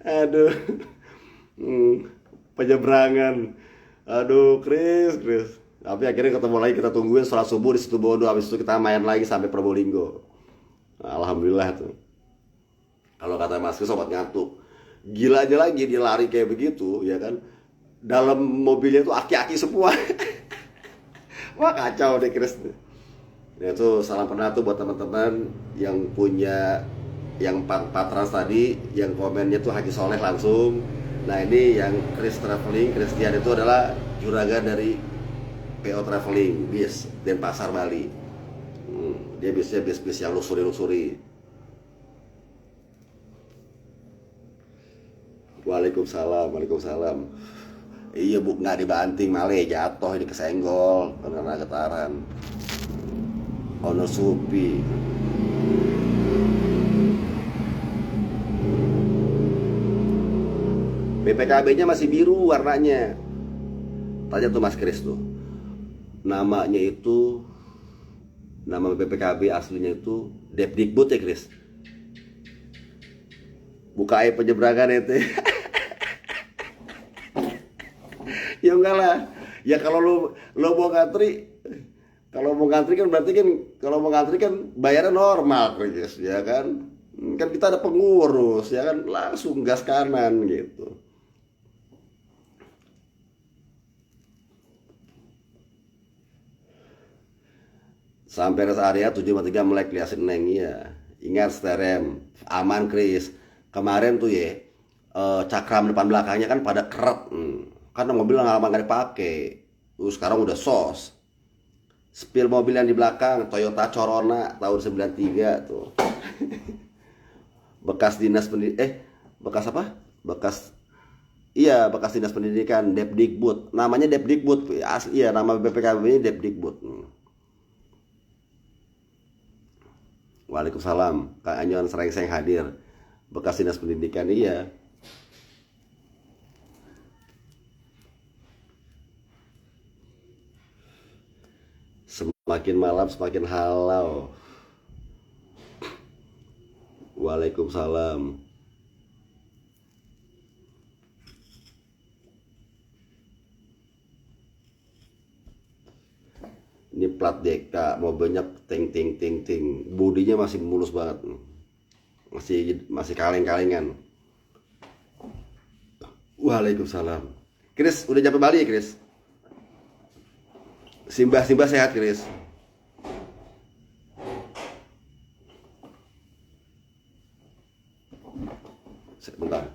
Aduh, penyeberangan. Aduh, Chris. Tapi akhirnya ketemu lagi, kita tungguin sholat subuh di situ Bodo. Habis itu kita main lagi sampai Probolinggo. Alhamdulillah tuh. Kalau kata Mas Chris, sobat ngantuk. Gila aja lagi dia lari kayak begitu, ya kan? Dalam mobilnya tuh aki-aki semua. Wah kacau deh Chris. Ya itu salam kenal tuh buat teman-teman yang punya yang Patrans tadi, yang komennya tuh Haji Soleh langsung. Nah ini yang Chris Traveling, Christian itu adalah juragan dari PO Traveling, bis Denpasar Bali. Dia bisnya bis yang lusuri. Waalaikumsalam. Iya bu, nggak dibanting malah jatuh, ini kesenggol karena getaran. Honor Supi. BPKB-nya masih biru warnanya. Tanya tuh Mas Kris tuh. Nama BPKB aslinya itu Depdikbud ya Kris. Buka air penyeberangan itu. Ya enggak lah. Ya kalau lo mau ngantri, kan berarti kan kalau mau ngantri kan bayarnya normal Chris, ya kan? Kan kita ada pengurus, ya kan, langsung gas kanan gitu. Sampai rest area 753 Melek liasin Neng ya. Ingat sterem aman Chris. Kemarin tuh ya cakram depan belakangnya kan pada keret. Karena mobil lama nggak dipakai. Terus sekarang udah sos. Spill mobil yang di belakang Toyota Corona tahun 93 tuh. Bekas dinas bekas apa? Bekas dinas pendidikan Depdikbud. Namanya Depdikbud. Asli ya, nama BPKB-nya Depdikbud. Waalaikumsalam. Kak Anyon sering hadir. Bekas dinas pendidikan iya. Semakin malam semakin halau. Waalaikumsalam. Ini plat DK, mobilnya ting. Bodinya masih mulus banget. Masih kaleng-kalengan. Waalaikumsalam. Chris, udah nyampe Bali ya, Chris? Simbah sehat, Chris? Sebentar.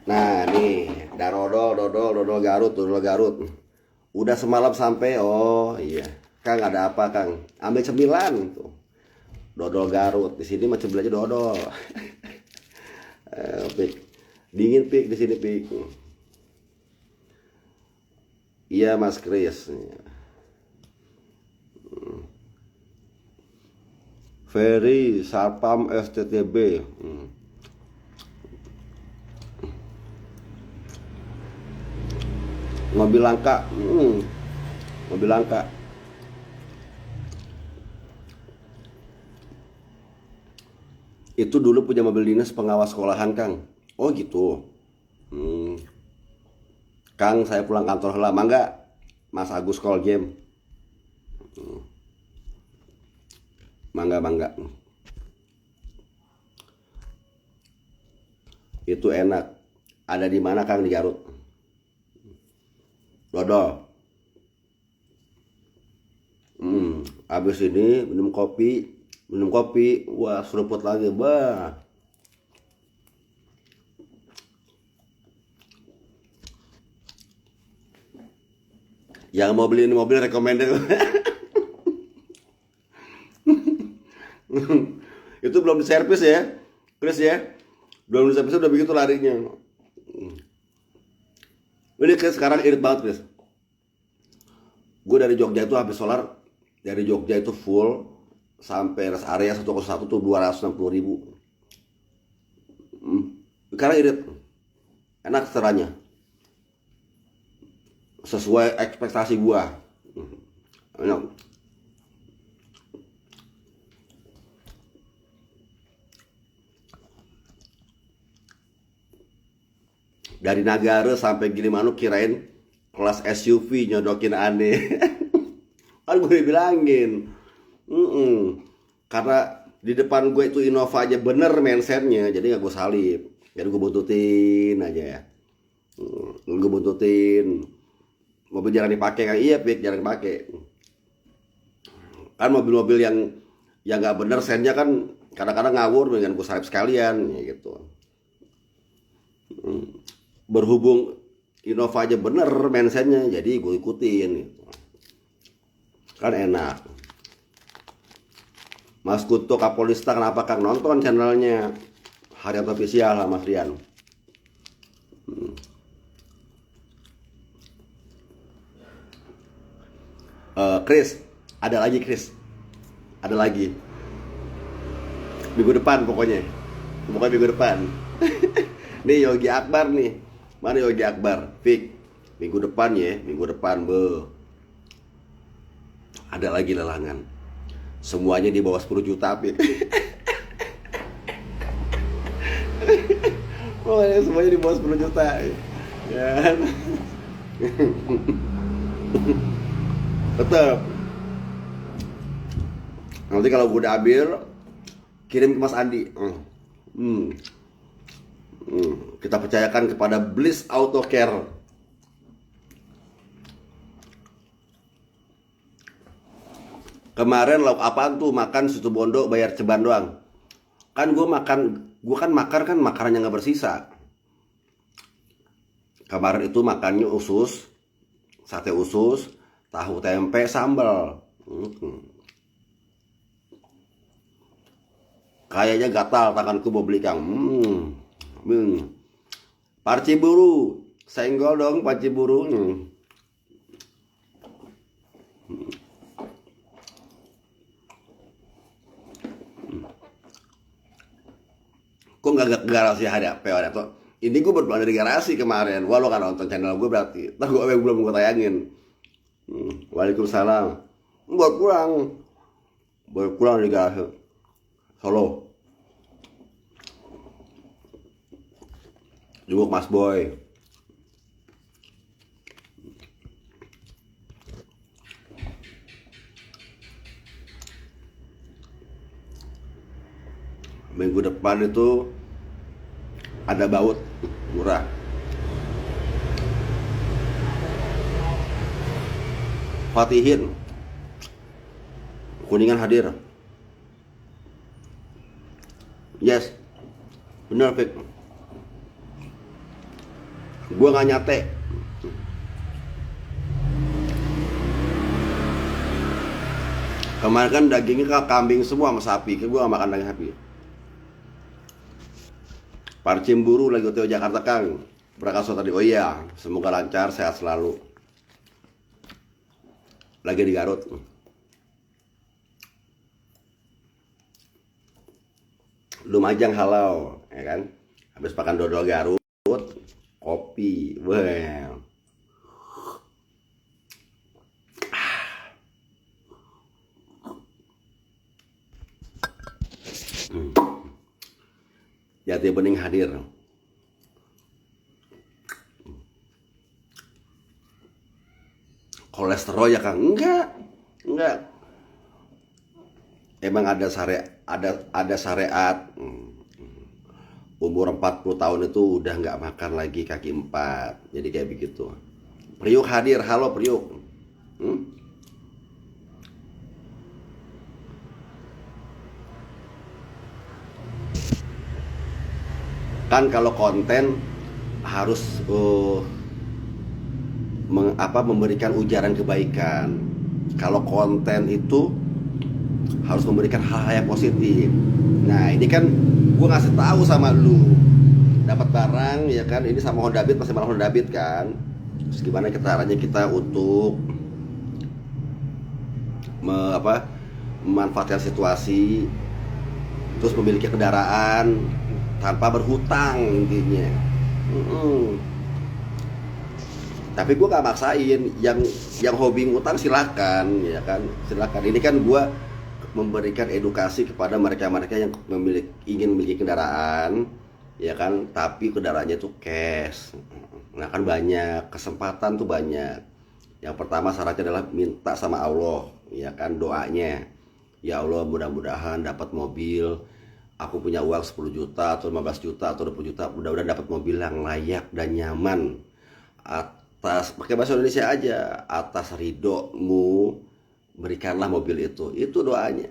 Nah nih, dah dodol Garut, dodol Garut. Udah semalam sampai, oh iya. Kang ada apa Kang? Ambil cemilan tuh. Dodol Garut. Di sini macam belajar dodol. Pik. Dingin pik di sini pik. Iya Mas Kris. Ferry Sarpam STTB. Mobil langka. Mobil langka. Itu dulu punya mobil dinas pengawas sekolahan Kang. Oh gitu. Kang saya pulang kantor lama nggak? Mas Agus call game. Mangga mangga. Itu enak. Ada di mana Kang di Garut? Dodol. Habis ini minum kopi, wah seruput lagi, bah. Yang mau beli ini mobil recommended. Itu belum diservis ya, Chris ya. Belum diservis udah begitu larinya. Ini Chris sekarang irit banget Chris. Gue dari Jogja itu habis solar, dari Jogja itu full sampai rest area 101 tuh 260.000. Sekarang irit, enak setelahnya, sesuai ekspektasi gua. Enak. Dari Nagara sampai Gilimanuk kirain kelas SUV nyodokin aneh. Kan gue bilangin. Karena di depan gue itu Innova aja bener mindsetnya, jadi gak gue salib. Jadi gue buntutin aja ya. Gue buntutin. Mobil jarang dipakai kan? Iya Pik, jarang dipakai. Kan mobil-mobil yang gak bener sennya kan kadang-kadang ngawur dengan gue salib sekalian ya gitu. Berhubung Innova aja bener mindsetnya, jadi gue ikutin gitu. Kan enak. Mas Kuto Kapolista kenapa Kang nonton channelnya Haryanto Official lah Mas Rian. Chris, ada lagi Chris, ada lagi minggu depan pokoknya minggu depan. Nih Yogi Akbar nih, mana Yogi Akbar? Fik, minggu depan ya, minggu depan ada lagi lelangan. Semuanya di bawah 10 juta Fik. Pokoknya semuanya di bawah 10 juta ya. Tetap. Nanti kalau gue udah ambil, kirim ke Mas Andi. Kita percayakan kepada Bliss Auto Care. Kemarin lauk apaan tuh? Makan situ bondo bayar ceban doang. Kan gue kan makan makanannya nggak bersisa. Kemarin itu makannya usus, sate usus, tahu tempe, sambal. Kayaknya gatal tanganku mau beli Kang. Parci buru, senggol dong parci buru. Kok nggak garasi hari apa ya tuh? Ini gue baru dari garasi kemarin. Wah lo kan nonton channel gue berarti. Ntar gue belum gue tayangin. Waalaikumsalam. Baru pulang dari garasi Solo. Jenguk Mas Boy. Minggu depan itu ada baut murah. Fatihin Kuningan hadir. Yes, benar Fik. Gue nggak nyate. Kemarin kan dagingnya kambing semua sama sapi, gue gak makan daging sapi. Parcimburu lagi OTW Jakarta Kang. Berangkat tadi. Oh iya, semoga lancar, sehat selalu. Lagi di Garut. Lumajang halau, ya kan? Habis makan dodol Garut, kopi, well. Jati Bening hadir. Kolesterol ya Kang? Enggak. Emang ada syariat umur 40 tahun itu udah nggak makan lagi kaki empat. Jadi kayak begitu. Priuk hadir, halo Priuk. Kan kalau konten harus memberikan ujaran kebaikan. Kalau konten itu harus memberikan hal-hal yang positif. Nah ini kan gue ngasih tahu sama lu, dapat barang ya kan, ini sama Honda Beat, masih malah Honda Beat kan. Terus gimana caranya kita untuk memanfaatkan situasi, terus memiliki kendaraan tanpa berhutang intinya. Tapi gue gak maksain, yang hobi ngutang silakan ya kan, silakan. Ini kan gue memberikan edukasi kepada mereka-mereka yang ingin memiliki kendaraan ya kan, tapi kendaraannya itu cash. Nah kan banyak kesempatan tuh, banyak. Yang pertama syaratnya adalah minta sama Allah ya kan, doanya, ya Allah mudah-mudahan dapat mobil, aku punya uang 10 juta atau 15 juta atau 20 juta, mudah-mudahan dapat mobil yang layak dan nyaman. Atas, pakai bahasa Indonesia aja, atas ridhomu berikanlah mobil itu doanya.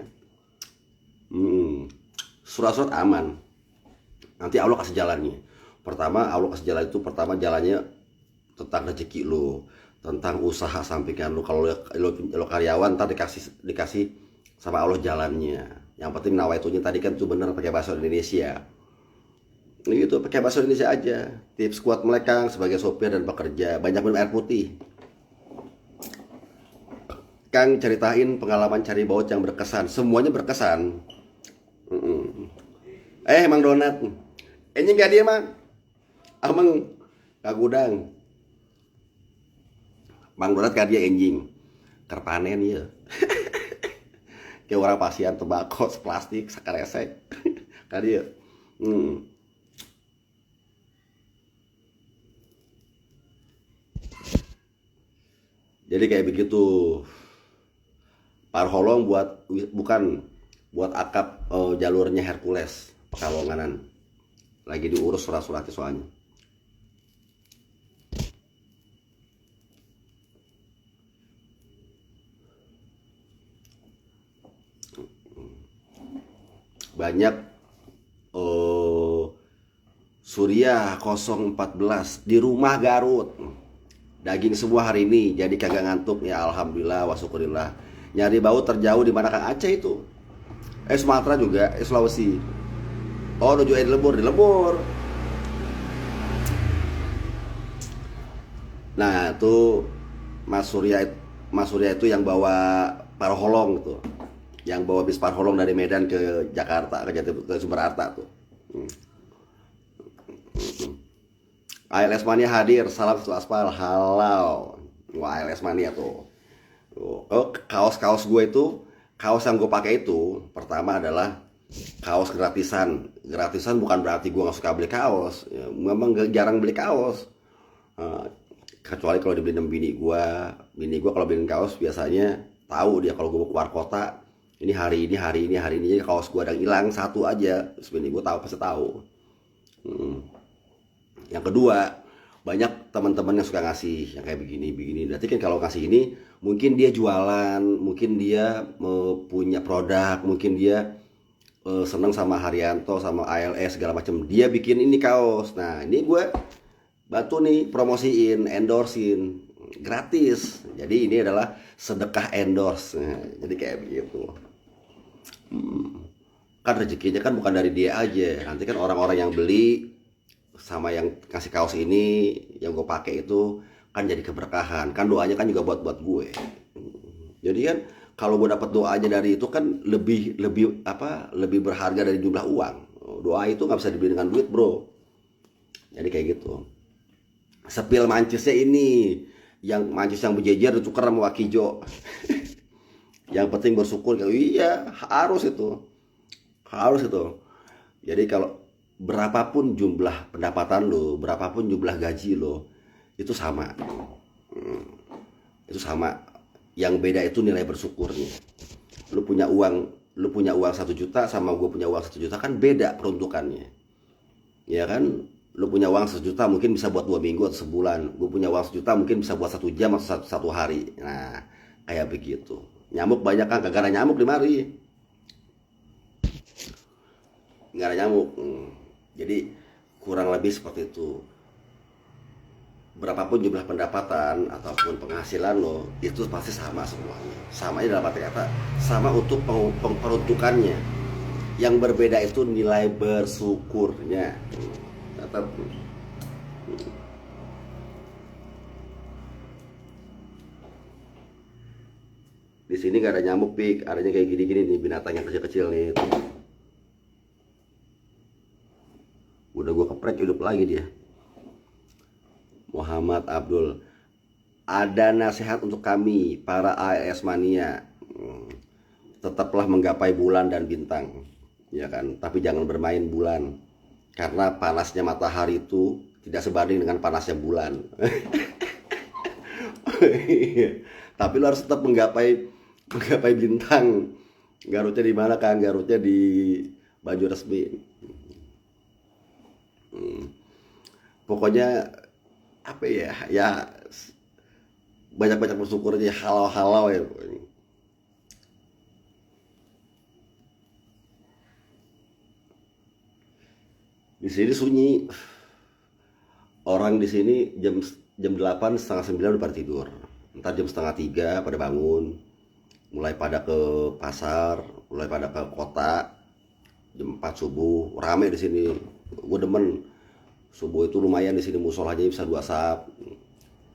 Surat-surat aman, nanti Allah kasih jalannya. Pertama Allah kasih jalan itu, pertama jalannya tentang rezeki lo, tentang usaha sampingan lo. Kalau lo karyawan ntar dikasih sama Allah jalannya. Yang penting nawaitunya tadi kan tuh bener, pakai bahasa Indonesia gitu, pakai bahasa Indonesia aja. Tips kuat melekang sebagai sopir dan pekerja, banyak minum air putih. Kang ceritain pengalaman cari baut yang berkesan. Semuanya berkesan. Mang Donat ini gak dia mang Amang kagudang Mang Donat gak dia enjing kerpanen ya. Kayak orang pasien tembakau plastik sakaresek gak dia. Jadi kayak begitu. Parholong bukan buat akap jalurnya Hercules Pekalonganan. Lagi diurus surat-suratnya soalnya. Banyak Surya 014 di rumah Garut. Daging semua hari ini, jadi kagak ngantuk ya, alhamdulillah wa syukurillah. Nyari baut terjauh di mana Kang Aceh itu? Sumatera juga, Sulawesi. Oh, nuju di Lembur. Nah, itu Mas Surya itu yang bawa parholong tuh. Yang bawa bis parholong dari Medan ke Jakarta, ke Sumber Arta tuh. ALS Mania hadir, salam satu aspal, halau. Wah, ALS Mania tuh. Oh, kaos gue itu, kaos yang gue pakai itu pertama adalah kaos gratisan. Gratisan bukan berarti gue nggak suka beli kaos. Ya, memang jarang beli kaos. Kecuali kalau dibeliin sama bini gue. Bini gue kalau beliin kaos biasanya tahu dia kalau gue mau keluar kota. Ini hari ini. Jadi kaos gue ada hilang satu aja. Terus bini gue tahu, pasti tahu. Yang kedua, banyak teman-teman yang suka ngasih yang kayak begini. Berarti kan kalau ngasih ini, mungkin dia jualan, mungkin dia punya produk, mungkin dia seneng sama Haryanto, sama ALS segala macam. Dia bikin ini kaos. Nah ini gue Bantu nih promosiin, endorsein gratis. Jadi ini adalah sedekah endorse. Nah, jadi kayak begitu. Kan rezekinya kan bukan dari dia aja. Nanti kan orang-orang yang beli sama yang kasih kaos ini yang gue pakai itu kan jadi keberkahan. Kan doanya kan juga buat gue. Jadi kan kalau gue dapat doanya dari itu kan lebih lebih apa? Lebih berharga dari jumlah uang. Doa itu nggak bisa dibeli dengan duit, bro. Jadi kayak gitu. Sepil mancisnya ini, yang mancis yang berjejer ditukar sama wakijo. Yang penting bersyukur. Iya, harus itu. Jadi kalau berapapun jumlah pendapatan lo, berapapun jumlah gaji lo, itu sama. Itu sama. Yang beda itu nilai bersyukurnya. Lu punya uang 1 juta sama gue punya uang 1 juta kan beda peruntukannya. Ya kan, lu punya uang 1 juta mungkin bisa buat 2 minggu atau sebulan. Gue punya uang 1 juta mungkin bisa buat 1 jam atau satu hari. Nah, kayak begitu. Nyamuk banyak kan, kagak ada nyamuk di mari. Nggak ada nyamuk. Jadi kurang lebih seperti itu. Berapapun jumlah pendapatan ataupun penghasilan lo, itu pasti sama semuanya. Samanya dalam arti kata sama untuk peruntukannya. Yang berbeda itu nilai bersyukurnya. Tetap. Di sini gak ada nyamuk, pik. Adanya kayak gini-gini nih, binatang yang kecil-kecil nih. Udah gue keprek, hidup lagi dia. Muhammad Abdul, ada nasihat untuk kami para ALS mania. Tetaplah menggapai bulan dan bintang, ya kan, tapi jangan bermain bulan, karena panasnya matahari itu tidak sebanding dengan panasnya bulan. Tapi lo harus tetap menggapai bintang. Garutnya di mana, kan? Garutnya di baju resmi. Pokoknya apa ya, banyak-banyak bersyukur aja, halau-halau ya pokoknya. Di sini sunyi. Orang di sini jam 8 setengah 9 udah pada tidur. Ntar jam setengah 3 pada bangun, mulai pada ke pasar, mulai pada ke kota. Jam 4 subuh rame di sini. Gue demen subuh itu, lumayan di sini, musolanya bisa 2 saf,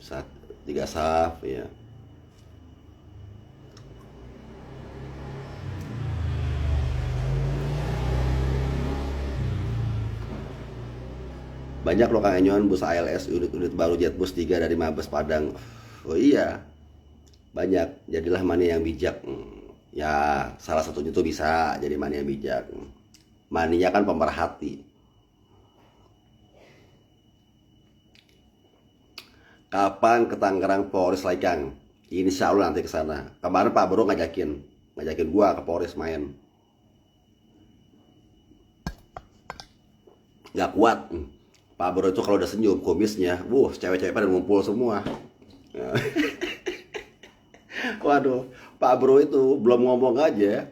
bisa 3 saf ya. Banyak loh Kang Enyon bus ALS, unit baru Jetbus 3 dari Mabes Padang. Oh iya, banyak. Jadilah mania yang bijak. Ya salah satunya tuh bisa jadi mania yang bijak. Mania kan pemerhati. Kapan ke Tangerang Polres lagi, Kang? Insya Allah nanti ke sana. Kemarin Pak Bro ngajakin gua ke Polres main. Nggak kuat. Pak Bro itu kalau udah senyum kumisnya, cewek-cewek pada ngumpul semua. Waduh, Pak Bro itu belum ngomong aja,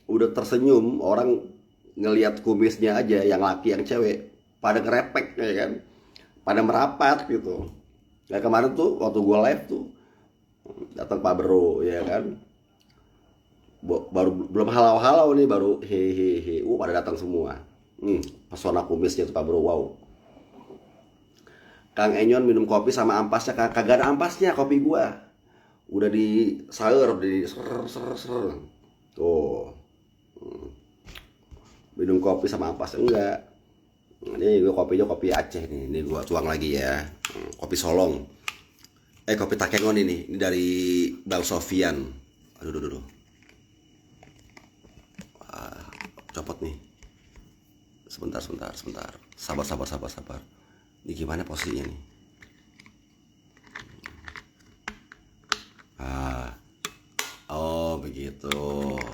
udah tersenyum. Orang ngelihat kumisnya aja, yang laki yang cewek pada ngerepek ya kan, pada merapat gitu. Nah kemarin tuh waktu gue live tuh datang Pak Bro ya kan, baru belum halau-halau nih, baru hehehe, pada datang semua. Pesona kumisnya tuh Pak Bro, wow. Kang Enyon minum kopi sama ampasnya, kagak ada ampasnya kopi gua. Udah di sayur, di ser. Tuh. Minum kopi sama ampasnya enggak. Ini gue kopinya kopi Aceh nih. Ini gua tuang lagi ya. Kopi Solong. Kopi Takengon ini. Ini dari Bang Sofian. Aduh. Copot nih. Sebentar. Sabar. Ini gimana posisinya nih? Oh begitu.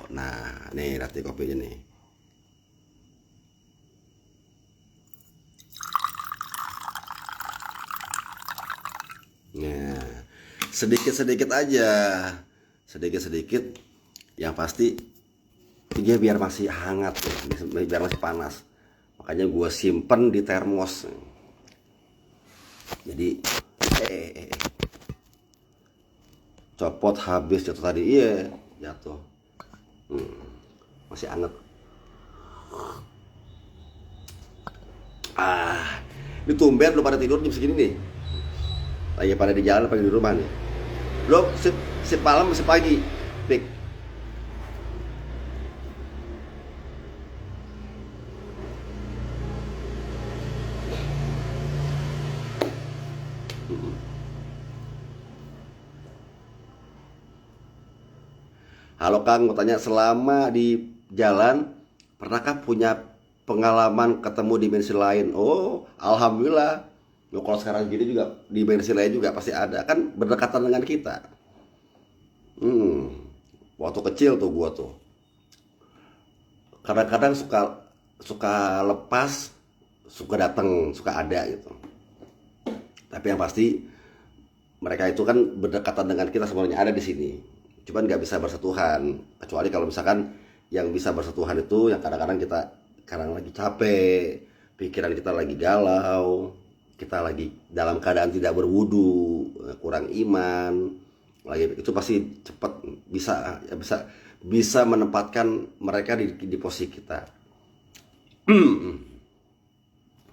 Nah, nih nanti kopinya nih. Nah, sedikit aja. Sedikit. Yang pasti dia biar masih hangat ya, biar masih panas. Makanya gue simpen di termos. Jadi copot habis jatuh tadi. Iya, jatuh. Masih anget. Ini tumben lu pada tidur jam segini nih. Lagi pada di jalan apa di rumah nih? Lo si malam masih pagi, Pik. Halo Kang, mau tanya, selama di jalan pernahkah punya pengalaman ketemu dimensi lain? Oh, alhamdulillah. Lo kalau sekarang gini juga dimensi lain juga pasti ada, kan berdekatan dengan kita. Waktu kecil tuh gua tuh kadang-kadang suka suka lepas, suka datang, suka ada gitu. Tapi yang pasti mereka itu kan berdekatan dengan kita, semuanya ada di sini. Cuman nggak bisa bersentuhan, kecuali kalau misalkan yang bisa bersentuhan itu yang kadang-kadang kita kadang lagi capek, pikiran kita lagi galau, kita lagi dalam keadaan tidak berwudu, kurang iman, lagi itu pasti cepat bisa ya bisa menempatkan mereka di posisi kita.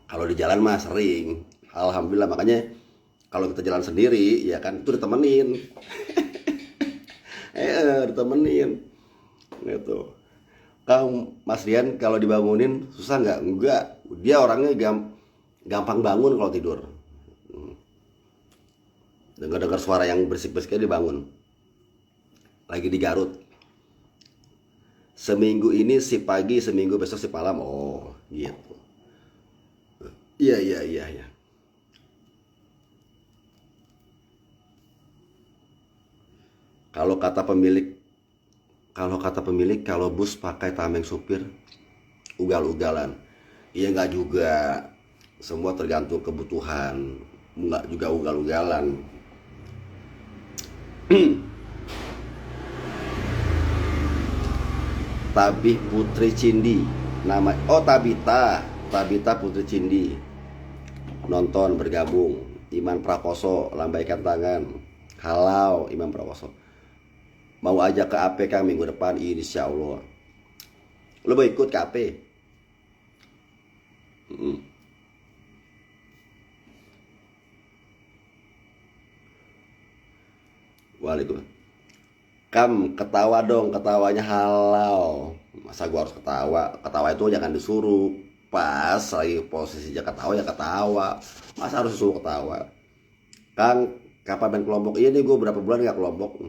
Kalau di jalan mah sering, alhamdulillah. Makanya kalau kita jalan sendiri ya kan itu ditemenin. Ditemenin gitu. Kang, Mas Rian kalau dibangunin susah nggak? Enggak, dia orangnya gampang bangun kalau tidur. Dengar-dengar suara yang berisik-berisiknya dibangun. Lagi di Garut. Seminggu ini si pagi, seminggu besok si malam. Oh, gitu. Iya, iya, iya, iya. Kalau kata pemilik, kalau bus pakai tameng supir, ugal-ugalan. Iya nggak juga, semua tergantung kebutuhan, nggak juga ugal-ugalan. Tabih Putri Cindi, nama, oh Tabita, Tabita Putri Cindi, nonton bergabung. Iman Prakoso lambaikan tangan. Halau Iman Prakoso, mau ajak ke AP Kang minggu depan, insya Allah. Lo mau ikut ke AP? Waalaikumsalam. Kam, ketawa dong, ketawanya halau. Masa gua harus ketawa? Ketawa itu jangan disuruh. Pas lagi posisinya ketawa ya ketawa. Masa harus disuruh ketawa? Kang, kapan main kelompok? Iya nih, gue berapa bulan gak kelompok.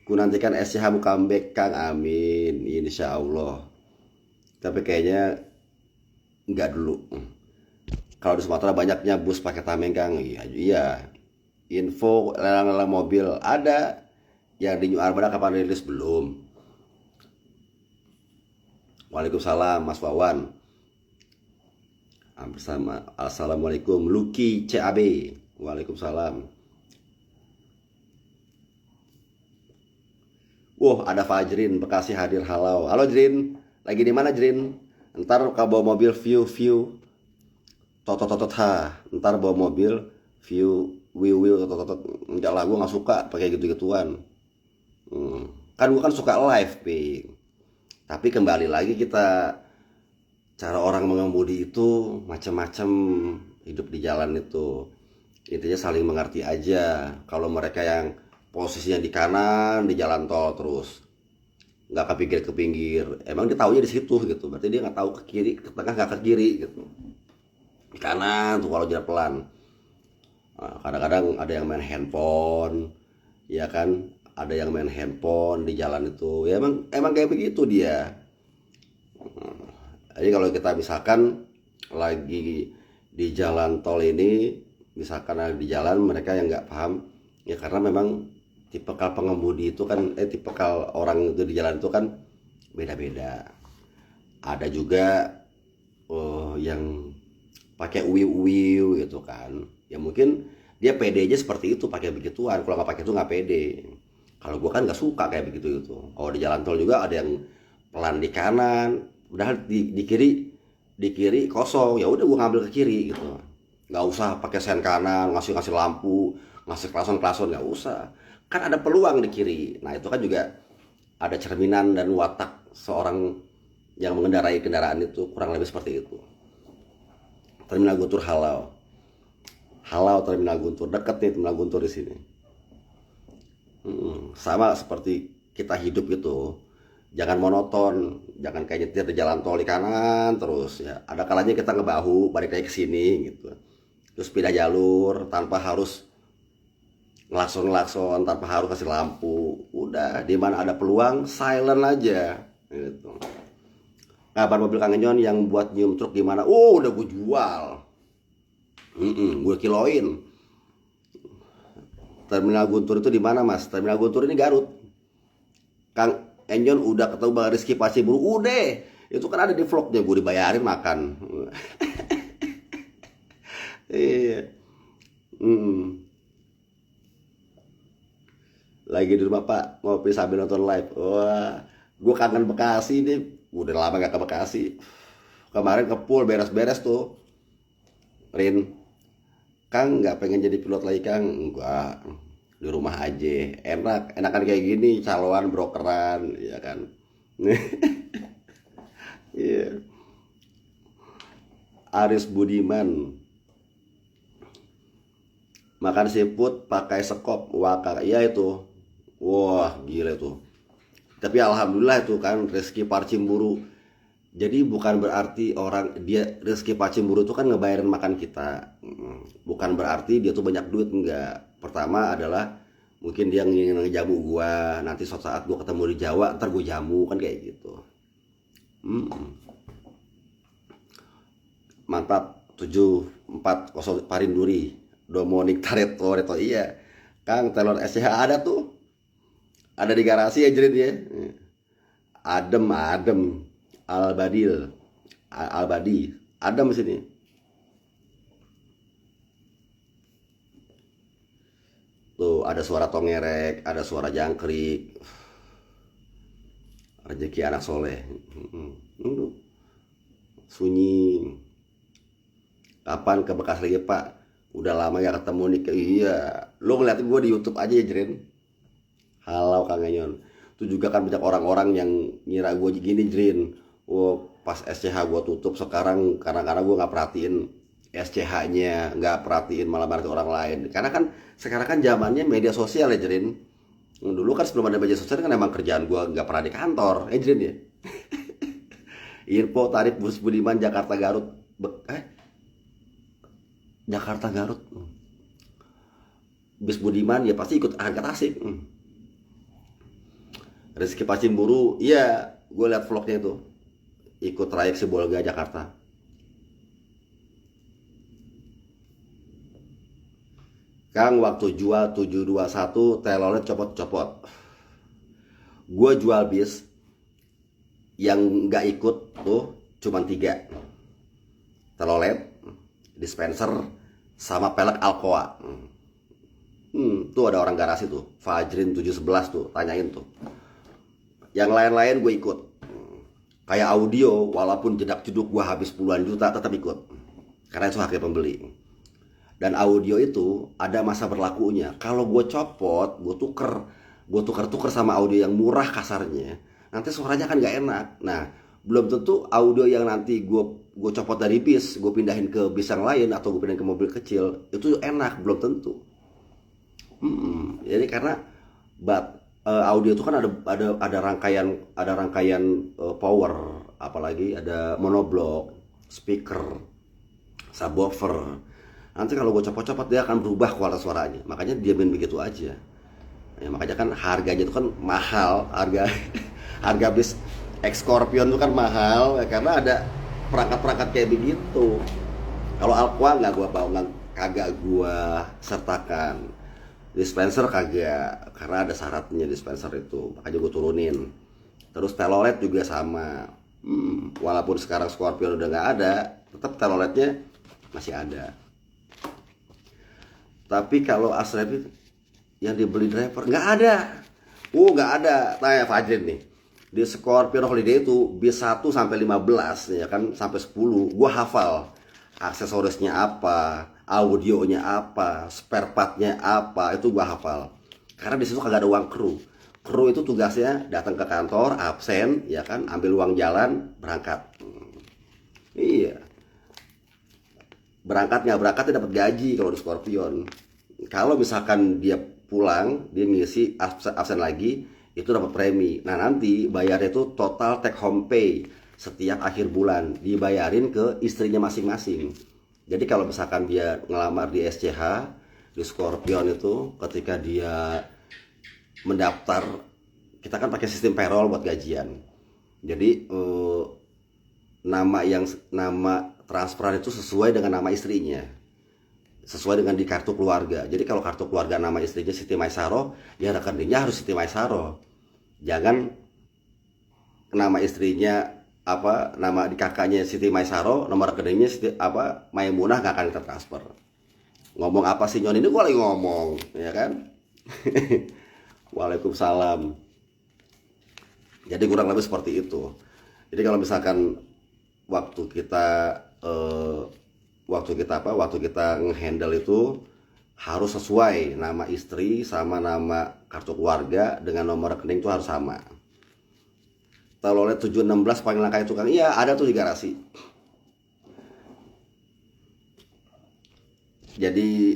Ku nantikan SCH comeback Kang, amin, insya Allah. Tapi kayaknya nggak dulu. Kalau di Sumatera banyaknya bus pakai tameng Kang. Iya, iya. Info lelang-lelang mobil ada. Yang di New Armada kapan rilis? Belum. Waalaikumsalam Mas Wawan. Hampir sama. Assalamualaikum Lucky CAB. Waalaikumsalam. Wah, ada Fajrin Bekasi hadir, halau. Halo Jrin, lagi di mana Jrin? Ntar kalau bawa mobil view totot ha. Ntar bawa mobil view totot. Enggak lah, gue nggak suka pakai gitu-gituan. Kan gue kan suka live, Pi. Tapi kembali lagi kita, cara orang mengemudi itu macam-macam, hidup di jalan itu intinya saling mengerti aja. Kalau mereka yang posisinya di kanan di jalan tol terus nggak ke pinggir, emang dia taunya di situ gitu, berarti dia nggak tahu ke kiri, ke tengah, nggak ke kiri gitu, di kanan tuh kalau jalan pelan. Nah, kadang-kadang ada yang main handphone, ya kan, ada yang main handphone di jalan itu, ya emang kayak begitu dia. Jadi kalau kita misalkan lagi di jalan tol ini, misalkan ada di jalan mereka yang nggak paham, ya karena memang tipikal pengemudi itu kan, tipikal orang itu di jalan itu kan beda-beda. Ada juga yang pakai uwiu gitu kan, ya mungkin dia pede aja seperti itu pakai begituan. Kalau nggak pakai itu nggak pede. Kalau gua kan nggak suka kayak begitu itu. Kalau di jalan tol juga ada yang pelan di kanan, udah di kiri kosong, ya udah gua ngambil ke kiri gitu. Nggak usah pakai sen kanan, ngasih lampu, ngasih klason-klason, nggak usah. Kan ada peluang di kiri. Nah itu kan juga ada cerminan dan watak seorang yang mengendarai kendaraan itu, kurang lebih seperti itu. Terminal Guntur Halau. Halau Terminal Guntur, deket nih Terminal Guntur di sini. Sama seperti kita hidup gitu. Jangan monoton, jangan kayak nyetir di jalan tol di kanan terus ya. Ada kalanya kita ngebahu balik lagi ke sini gitu. Terus pindah jalur tanpa harus ngelakson-ngelakson, tanpa harus kasih lampu. Udah, di mana ada peluang silent aja gitu. Kabar mobil Kang Enyon yang buat nyium truk gimana? Oh, udah gue jual. Gue kiloin. Terminal Guntur itu di mana, Mas? Terminal Guntur ini Garut. Kang Enyon udah ketemu Bang Rizky Pasiburu. Udah. Itu kan ada di vlognya, gue dibayarin makan. Iya. Lagi di rumah Pak, ngopi sambil nonton live. Wah, gue kangen Bekasi nih. Udah lama gak ke Bekasi. Kemarin ke pool beres-beres tuh. Rin, Kang nggak pengen jadi pilot lagi Kang? Enggak, di rumah aja. Enakan kayak gini, caloan brokeran, ya kan? Iya. Aris Budiman, makan seafood pakai sekop, wah iya itu, wah gila tuh. Tapi alhamdulillah itu kan rezeki Parcimburu. Jadi bukan berarti orang dia rezeki Pacimburu itu kan ngebayarin makan kita. Bukan berarti dia tuh banyak duit, enggak. Pertama adalah mungkin dia ingin ngejamu gua, nanti suatu saat gua ketemu di Jawa, ntar gua jamu kan kayak gitu. Mantap 740 Parinduri. Domonik Tareto Reto iya. Kang telur SCH ada tuh. Ada di garasi ya jadi dia. Adem. Albadil, Albadi, ada di sini. Tuh ada suara tongerek, ada suara jangkrik. Rezeki anak soleh. Sunyi. Kapan ke Bekasi lagi Pak? Udah lama gak ketemu nih. Iya, lo ngeliatin gue di YouTube aja ya Jrin. Halo Kang Enyon. Itu juga kan banyak orang-orang yang ngira gue gini Jrin. Oh, pas SCH gue tutup sekarang karena gue nggak perhatiin SCH-nya, nggak perhatiin malah marah orang lain. Karena kan sekarang kan zamannya media sosial ya Jrin. Dulu kan sebelum ada media sosial kan emang kerjaan gue nggak pernah di kantor, Jrin ya. Info tarif bus Budiman Jakarta Garut, Jakarta Garut. Bus Budiman ya pasti ikut harga Tasik. Rezeki Pacimburu, iya, gue liat vlognya itu. Ikut trayek Sibolga Jakarta. Kang waktu jual 721 telolet copot-copot. Gue jual bis yang nggak ikut tuh cuman 3 telolet, dispenser, sama pelek Alcoa. Tuh ada orang garasi tuh, Fajrin 711 tuh, tanyain tuh. Yang lain-lain gue ikut. Kayak audio, walaupun jedak jeduk gue habis puluhan juta tetap ikut. Karena itu haknya pembeli. Dan audio itu ada masa berlakunya. Kalau gue copot, gue tuker sama audio yang murah kasarnya. Nanti suaranya kan gak enak. Nah, belum tentu audio yang nanti gue copot dari bis, gue pindahin ke bis yang lain atau gue pindahin ke mobil kecil, itu enak, belum tentu. Jadi karena audio itu kan ada rangkaian power, apalagi ada monoblock, speaker, subwoofer. Nanti kalau gue copot-copot dia akan berubah kualitas suaranya. Makanya diamin begitu aja. Ya, makanya kan harganya itu kan mahal, harga bis X Scorpion itu kan mahal ya, karena ada perangkat-perangkat kayak begitu. Kalau Alcoa kagak gua sertakan. Dispenser kagak, karena ada syaratnya dispenser itu, makanya gue turunin. Terus telolet juga sama. Walaupun sekarang Scorpion udah nggak ada, tetap teloletnya masih ada. Tapi kalau Asrepi yang dibeli driver nggak ada. Nggak ada. Tanya Fajrin nih. Di Scorpion Holiday itu bis 1 sampai 15 ya kan, sampai 10. Gua hafal aksesorisnya apa, audionya apa, spare partnya apa, itu gua hafal. Karena di situ kagak ada uang kru. Kru itu tugasnya datang ke kantor, absen, ya kan, ambil uang jalan, berangkat. Iya, berangkatnya dapat gaji kalau di Scorpion. Kalau misalkan dia pulang, dia ngisi absen lagi, itu dapat premi. Nah nanti bayarnya itu total take home pay setiap akhir bulan, dibayarin ke istrinya masing-masing. Jadi kalau misalkan dia ngelamar di SCH, di Scorpion itu, ketika dia mendaftar, kita kan pakai sistem payroll buat gajian. Jadi nama transferan itu sesuai dengan nama istrinya, sesuai dengan di kartu keluarga. Jadi kalau kartu keluarga nama istrinya Siti Maisaro, ya rekeningnya harus Siti Maisaro. Jangan nama istrinya apa, nama di kakaknya Siti Maisaro, nomor rekeningnya Maimunah, nggak akan tertransfer. Ngomong apa sih Nyon, ini gua lagi ngomong, ya kan? Waalaikumsalam. Jadi kurang lebih seperti itu. Jadi kalau misalkan waktu kita ngehandle itu harus sesuai nama istri sama nama kartu keluarga, dengan nomor rekening itu harus sama. Kalau lihat 716 panggil langkah itu kan, iya ada tuh di garasi. Jadi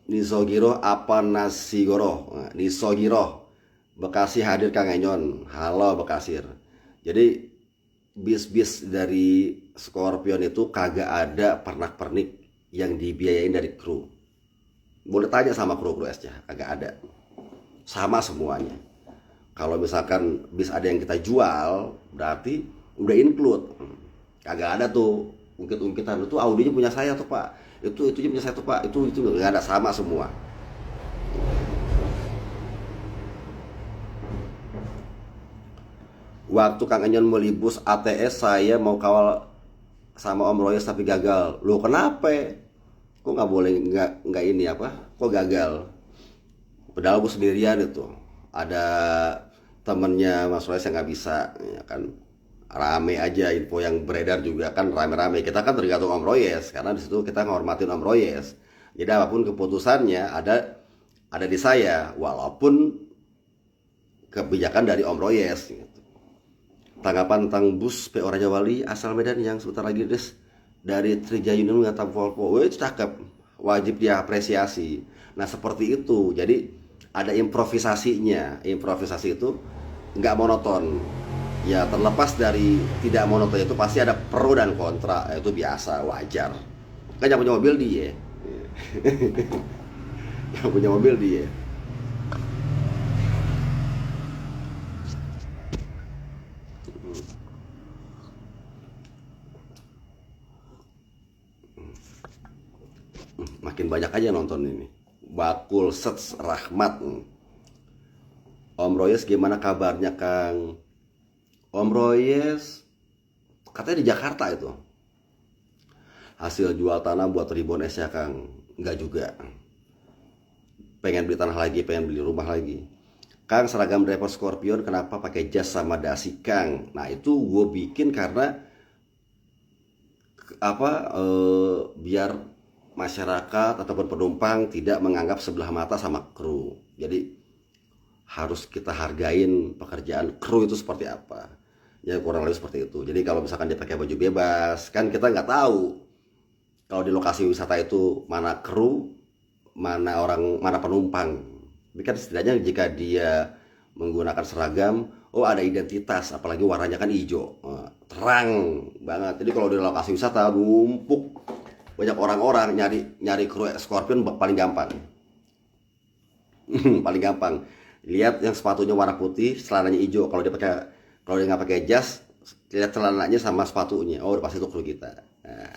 Nisogiro apa Nasigoro, Nisogiro Bekasi hadir Kang Enyon. Halo Bekasir. Jadi bis-bis dari Scorpion itu kagak ada pernak-pernik yang dibiayain dari kru. Boleh tanya sama kru-kru SCH, kagak ada. Sama semuanya. Kalau misalkan bis ada yang kita jual, berarti udah include. Kagak ada tuh ungkit-ungkitan, itu audionya punya saya tuh Pak, itu punya saya tuh Pak, itu nggak ada, sama semua. Waktu Kang Enyon melibus ATS, saya mau kawal sama Om Royes tapi gagal. Loh kenapa? Kok nggak boleh, nggak ini apa? Kok gagal? Padahal gue sendirian itu. Ada temennya Mas Royes yang nggak bisa, ya kan? Rame aja info yang beredar juga kan, rame-rame. Kita kan tergantung Om Royes, karena di situ kita ngehormatin Om Royes. Jadi apapun keputusannya ada di saya, walaupun kebijakan dari Om Royes. Gitu. Tanggapan tentang bus PO Raja Wali asal Medan yang sebentar lagi des dari Trijayunan mengatap Volvo, itu cakep, wajib diapresiasi. Nah seperti itu, jadi ada improvisasinya. Improvisasi itu nggak monoton. Ya terlepas dari tidak monoton itu pasti ada pro dan kontra, itu biasa, wajar. Kan yang punya mobil dia, yang punya mobil dia. Makin banyak aja nonton ini. Bakul Sets Rahmat. Om Royes gimana kabarnya Kang? Om Royes katanya di Jakarta itu. Hasil jual tanah buat ribuan es ya Kang? Enggak juga. Pengen beli tanah lagi, pengen beli rumah lagi. Kang, seragam driver Scorpion kenapa pakai jas sama dasi Kang? Nah itu gue bikin karena biar masyarakat ataupun penumpang tidak menganggap sebelah mata sama kru. Jadi harus kita hargain pekerjaan kru itu seperti apa. Ya kurang lebih seperti itu. Jadi kalau misalkan dia pakai baju bebas, kan kita nggak tahu kalau di lokasi wisata itu mana kru, mana orang, mana penumpang. Tapi kan setidaknya jika dia menggunakan seragam, oh ada identitas, apalagi warnanya kan hijau, terang banget. Jadi kalau di lokasi wisata numpuk banyak orang-orang, nyari kru Scorpion paling gampang. Paling gampang. Lihat yang sepatunya warna putih, celananya hijau. Kalau dia nggak pakai jas, lihat celananya sama sepatunya. Oh, udah pasti itu kru kita. Nah,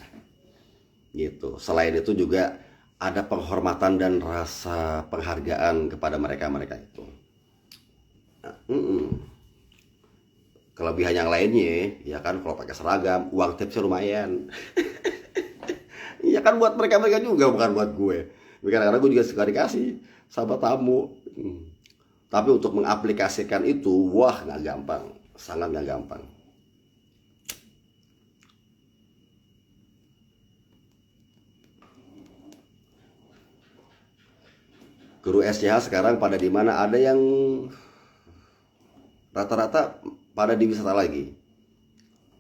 gitu. Selain itu juga ada penghormatan dan rasa penghargaan kepada mereka itu. Nah, kelebihan yang lainnya, ya kan kalau pakai seragam, uang tipsnya lumayan. Iya kan buat mereka juga, bukan buat gue. Karena gue juga suka dikasih sama tamu. Tapi untuk mengaplikasikan itu, wah nggak gampang, sangat nggak gampang. Kru SCH sekarang pada di mana? Ada yang rata-rata pada di wisata lagi.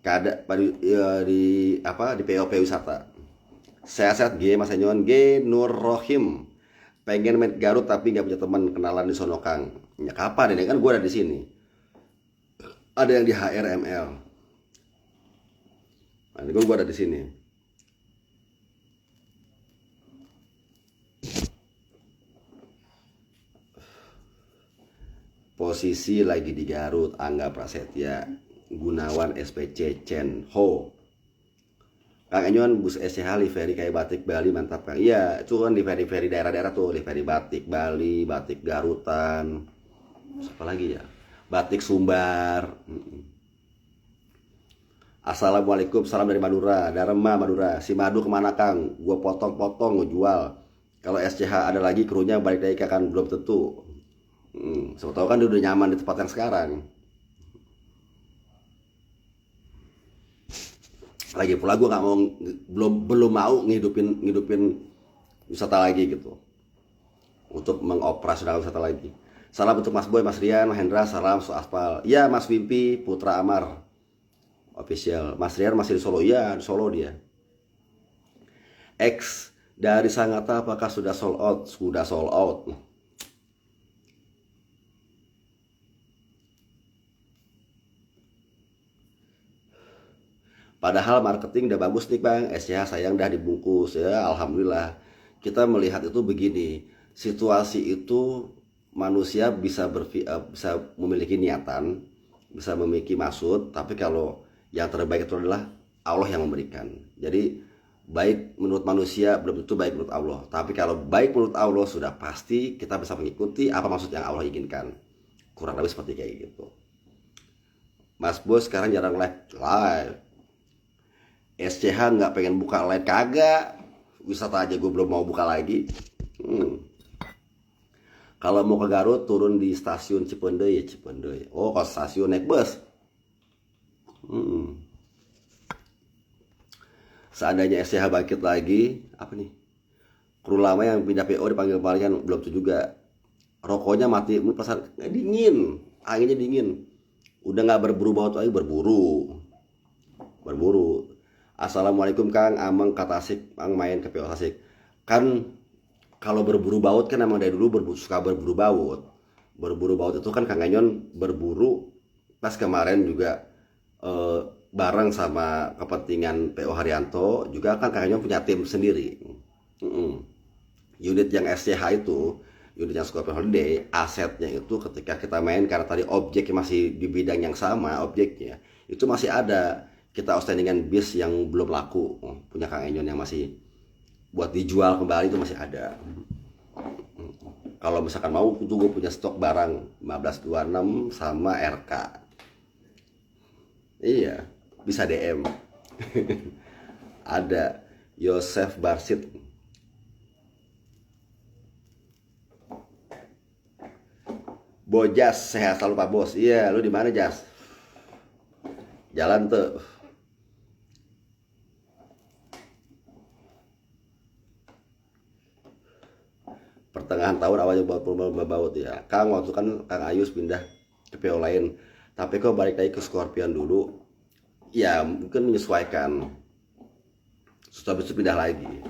Kada pada di apa di POP wisata. Sehat G Mas Enyon G Nur Rohim. Pengen main Garut tapi nggak punya teman kenalan di sono Kang. Ya kapan ini kan gue ada di sini. Ada yang di HRML. Nah, ini gue ada di sini. Posisi lagi di Garut, Angga Prasetya, Gunawan SPC Chen Ho. Kang Enyon bus SCH livery kayak batik Bali mantap Kang. Iya, itu kan livery daerah-daerah tuh, livery batik Bali, batik Garutan. Apa lagi ya? Batik Sumbar. Assalamualaikum, salam dari Madura, Dharma Madura. Si Madu kemana Kang? Gua potong-potong gue jual. Kalau SCH ada lagi krunya balik lagi kan belum tentu. Siapa tahu kan dia udah nyaman di tempat yang sekarang. Lagi pula gue nggak mau belum mau ngidupin wisata lagi gitu untuk mengoperasional wisata lagi. Salam untuk Mas Boy, Mas Rian, Mas Hendra, salam so aspal. Iya Mas Wimpi, Putra Amar official. Mas Rian masih di Solo, iya di Solo dia. X dari Sangatta apakah sudah sold out? Sudah sold out. Padahal marketing udah bagus nih Bang, SCH sayang dah dibungkus ya, alhamdulillah. Kita melihat itu begini, situasi itu manusia bisa memiliki niatan, bisa memiliki maksud, tapi kalau yang terbaik itu adalah Allah yang memberikan. Jadi baik menurut manusia belum tentu baik menurut Allah, tapi kalau baik menurut Allah sudah pasti kita bisa mengikuti apa maksud yang Allah inginkan. Kurang lebih seperti kayak gitu. Mas Bos sekarang jarang live. SCH nggak pengen buka live kagak, wisata aja gue belum mau buka lagi. Kalau mau ke Garut turun di stasiun Cipendei ya Cipendei. Oh kalau stasiun naik bus. Seandainya SCH bangkit lagi, apa nih? Kru lama yang pindah PO dipanggil kalian belum tuh juga. Rokoknya mati, pasar dingin, anginnya dingin. Udah nggak berburu baut lagi, berburu. Assalamualaikum Kang, Ameng kata Asik, Ang main ke PO Asik. Kan kalau berburu baut kan emang dari dulu suka berburu baut. Berburu baut itu kan Kang Enyon berburu pas kemarin juga bareng sama kepentingan PO Haryanto juga kan Kang Enyon punya tim sendiri. Unit yang SCH itu, unit yang Scorpion Holiday, asetnya itu ketika kita main karena tadi objeknya masih di bidang yang sama, objeknya itu masih ada. Kita outstandingan bis yang belum laku punya Kang Enyon yang masih buat dijual kembali itu masih ada. Kalau misalkan mau itu gue punya stok barang 1526 sama RK. Iya bisa DM. Ada Yosef Barsit. Bojas sehat selalu Pak Bos. Iya lu di mana Jas? Jalan tuh. Pertengahan tahun awalnya baut ya Kang, waktu kan Kang Ayus pindah ke PO lain tapi kok balik lagi ke Scorpion dulu ya mungkin menyesuaikan setelah itu pindah lagi.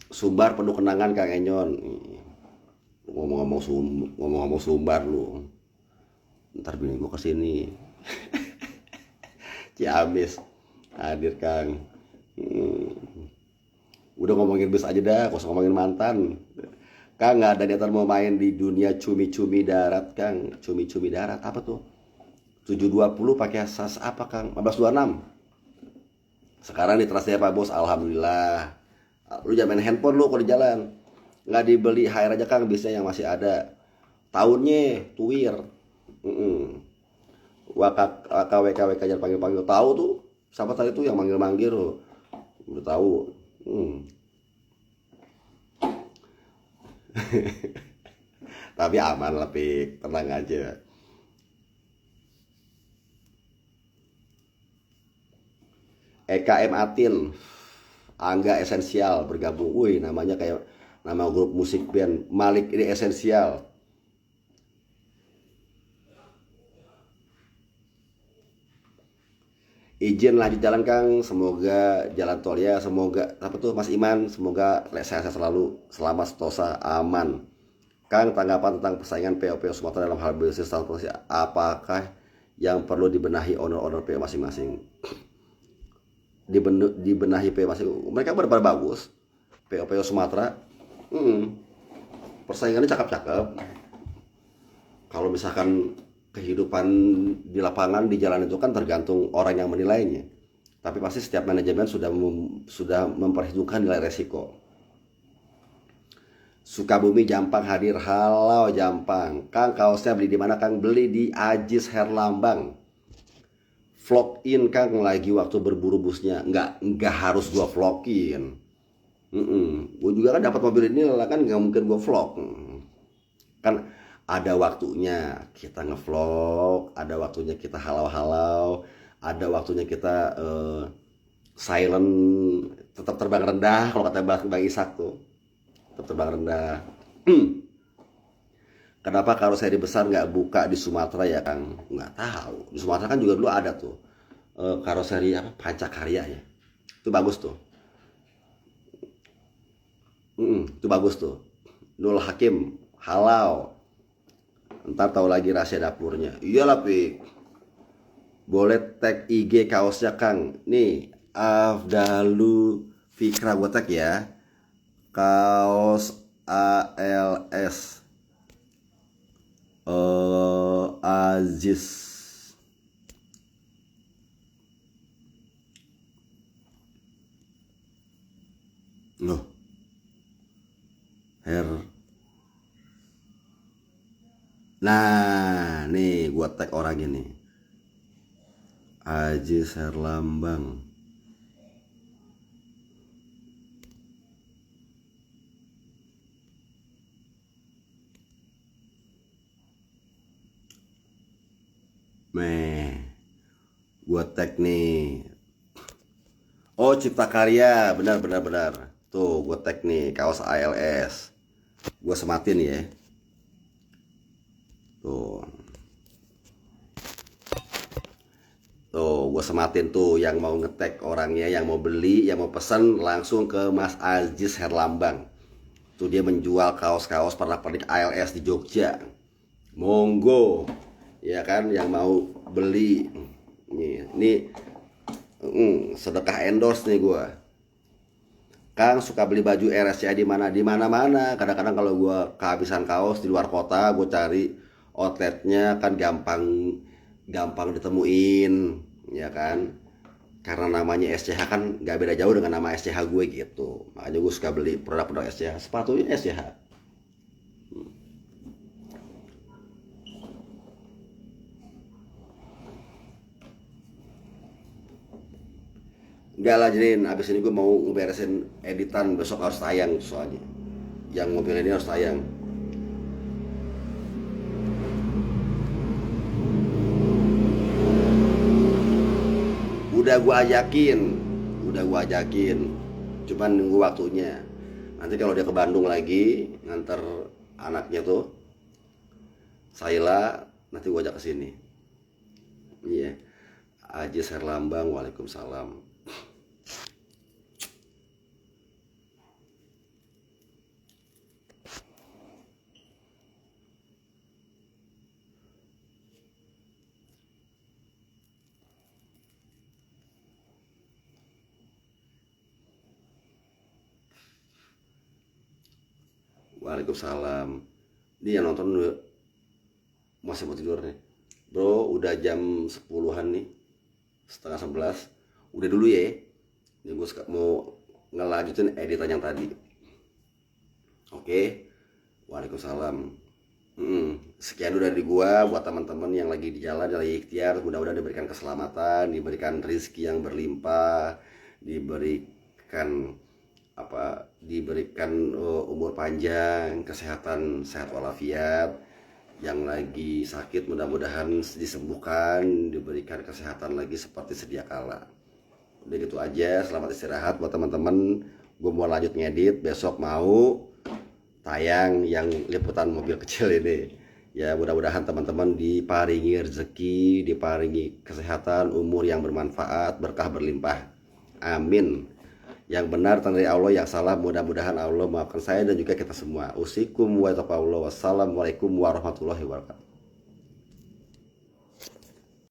Sumbar penuh kenangan Kang Enyon. Ngomong-ngomong Sumbar lu ntar bini gue kesini. Ciamis hadir Kang. Udah ngomongin bis aja dah, gak usah ngomongin mantan. Kang nggak ada niatan mau main di dunia cumi-cumi darat Kang. Cumi-cumi darat apa tuh? 720 pakai SAS apa Kang? 1526. Sekarang di trasnya Pak Bos, alhamdulillah. Lu jangan main handphone lu kalau di jalan. Nggak dibeli hire aja Kang, bisnya yang masih ada. Tahunnya tuir. WKWK jangan panggil-panggil, tahu tuh. Siapa tadi tuh yang manggil-manggil tuh. Udah tahu. Tapi aman lah Pik, tenang aja. EKM Atin, Angga Esensial bergabung. Wih namanya kayak Nama grup musik band Malik ini Esensial. Izin lanjut jalan Kang, semoga jalan tol ya, semoga apa tuh Mas Iman, semoga sehat selalu, selamat sentosa, aman. Kang, tanggapan tentang persaingan PO-PO Sumatera dalam hal bisnis transportasi, apakah yang perlu dibenahi owner-owner PO masing-masing? Dibenahi PO masing, mereka benar-benar bagus. PO-PO Sumatera, persaingannya cakep-cakep. Kalau misalkan kehidupan di lapangan di jalan itu kan tergantung orang yang menilainya. Tapi pasti setiap manajemen sudah memperhitungkan nilai resiko. Sukabumi Jampang hadir, halo Jampang. Kang, kaosnya beli di mana Kang? Beli di Ajis Herlambang. Vlog in Kang lagi waktu berburu busnya. Nggak harus gua vlogin. Gue juga kan dapat mobil ini lah kan, nggak mungkin gua vlog. Kan ada waktunya kita ngevlog, ada waktunya kita halau-halau, ada waktunya kita silent, tetap terbang rendah. Kalau kata Bang Isak tuh, tetap terbang rendah. Kenapa karoseri besar nggak buka di Sumatera ya Kang? Nggak tahu. Di Sumatera kan juga dulu ada tuh karoseri apa, Pancakarya ya. Itu bagus tuh. Itu bagus tuh. Nul Hakim, halau. Ntar tahu lagi rahasia dapurnya. Iyalah Pik. Boleh tag IG kaosnya Kang. Nih Afdalu Fikra gue tag ya. Kaos ALS Aziz. Loh. Nah, nih gua tag orang ini. Aji Serlambang. Gua tag nih. Oh, Cipta Karya, benar. Tuh, gua tag nih kaos ALS. Gua sematin ya. Tuh, gue sematin tuh yang mau ngetek orangnya, yang mau beli, yang mau pesan langsung ke Mas Aziz Herlambang. Tuh dia menjual kaos-kaos pernak-pernik ALS di Jogja. Monggo, ya kan, yang mau beli. Ini sedekah endorse nih gue. Kang suka beli baju RSCA di mana? Di mana-mana. Kadang-kadang kalau gue kehabisan kaos di luar kota, gue cari outletnya kan gampang ditemuin, ya kan, karena namanya SCH kan nggak beda jauh dengan nama SCH gue gitu. Makanya gue suka beli produk-produk SCH, sepatunya SCH. Enggak lah Jrin, abis ini gue mau ngeberesin editan, besok harus tayang soalnya. Yang mobil ini harus tayang. Udah gue ajakin, cuman nunggu waktunya. Nanti kalau dia ke Bandung lagi nganter anaknya tuh Saila, nanti gue ajak ke sini. Iya. Aji Serlambang, waalaikumsalam. Waalaikumsalam. Ini yang nonton masih mau tidur nih. Bro, udah jam 10-an nih. Setengah 11. Udah dulu ya. Ini gue mau ngelanjutin editan yang tadi. Oke. Waalaikumsalam. Sekian udah dari gua buat teman-teman yang lagi di jalan, yang lagi ikhtiar, mudah-mudahan diberikan keselamatan, diberikan rezeki yang berlimpah, diberikan umur panjang, kesehatan sehat walafiat. Yang lagi sakit mudah-mudahan disembuhkan, diberikan kesehatan lagi seperti sedia kala. Udah gitu aja, selamat istirahat buat teman-teman. Gue mau lanjut ngedit, besok mau tayang yang liputan mobil kecil ini. Ya mudah-mudahan teman-teman diparingi rezeki, diparingi kesehatan, umur yang bermanfaat, berkah berlimpah. Amin. Yang benar dari Allah, yang salah mudah-mudahan Allah maafkan saya dan juga kita semua. Usikum wa taqawallah. Wassalamualaikum warahmatullahi wabarakatuh.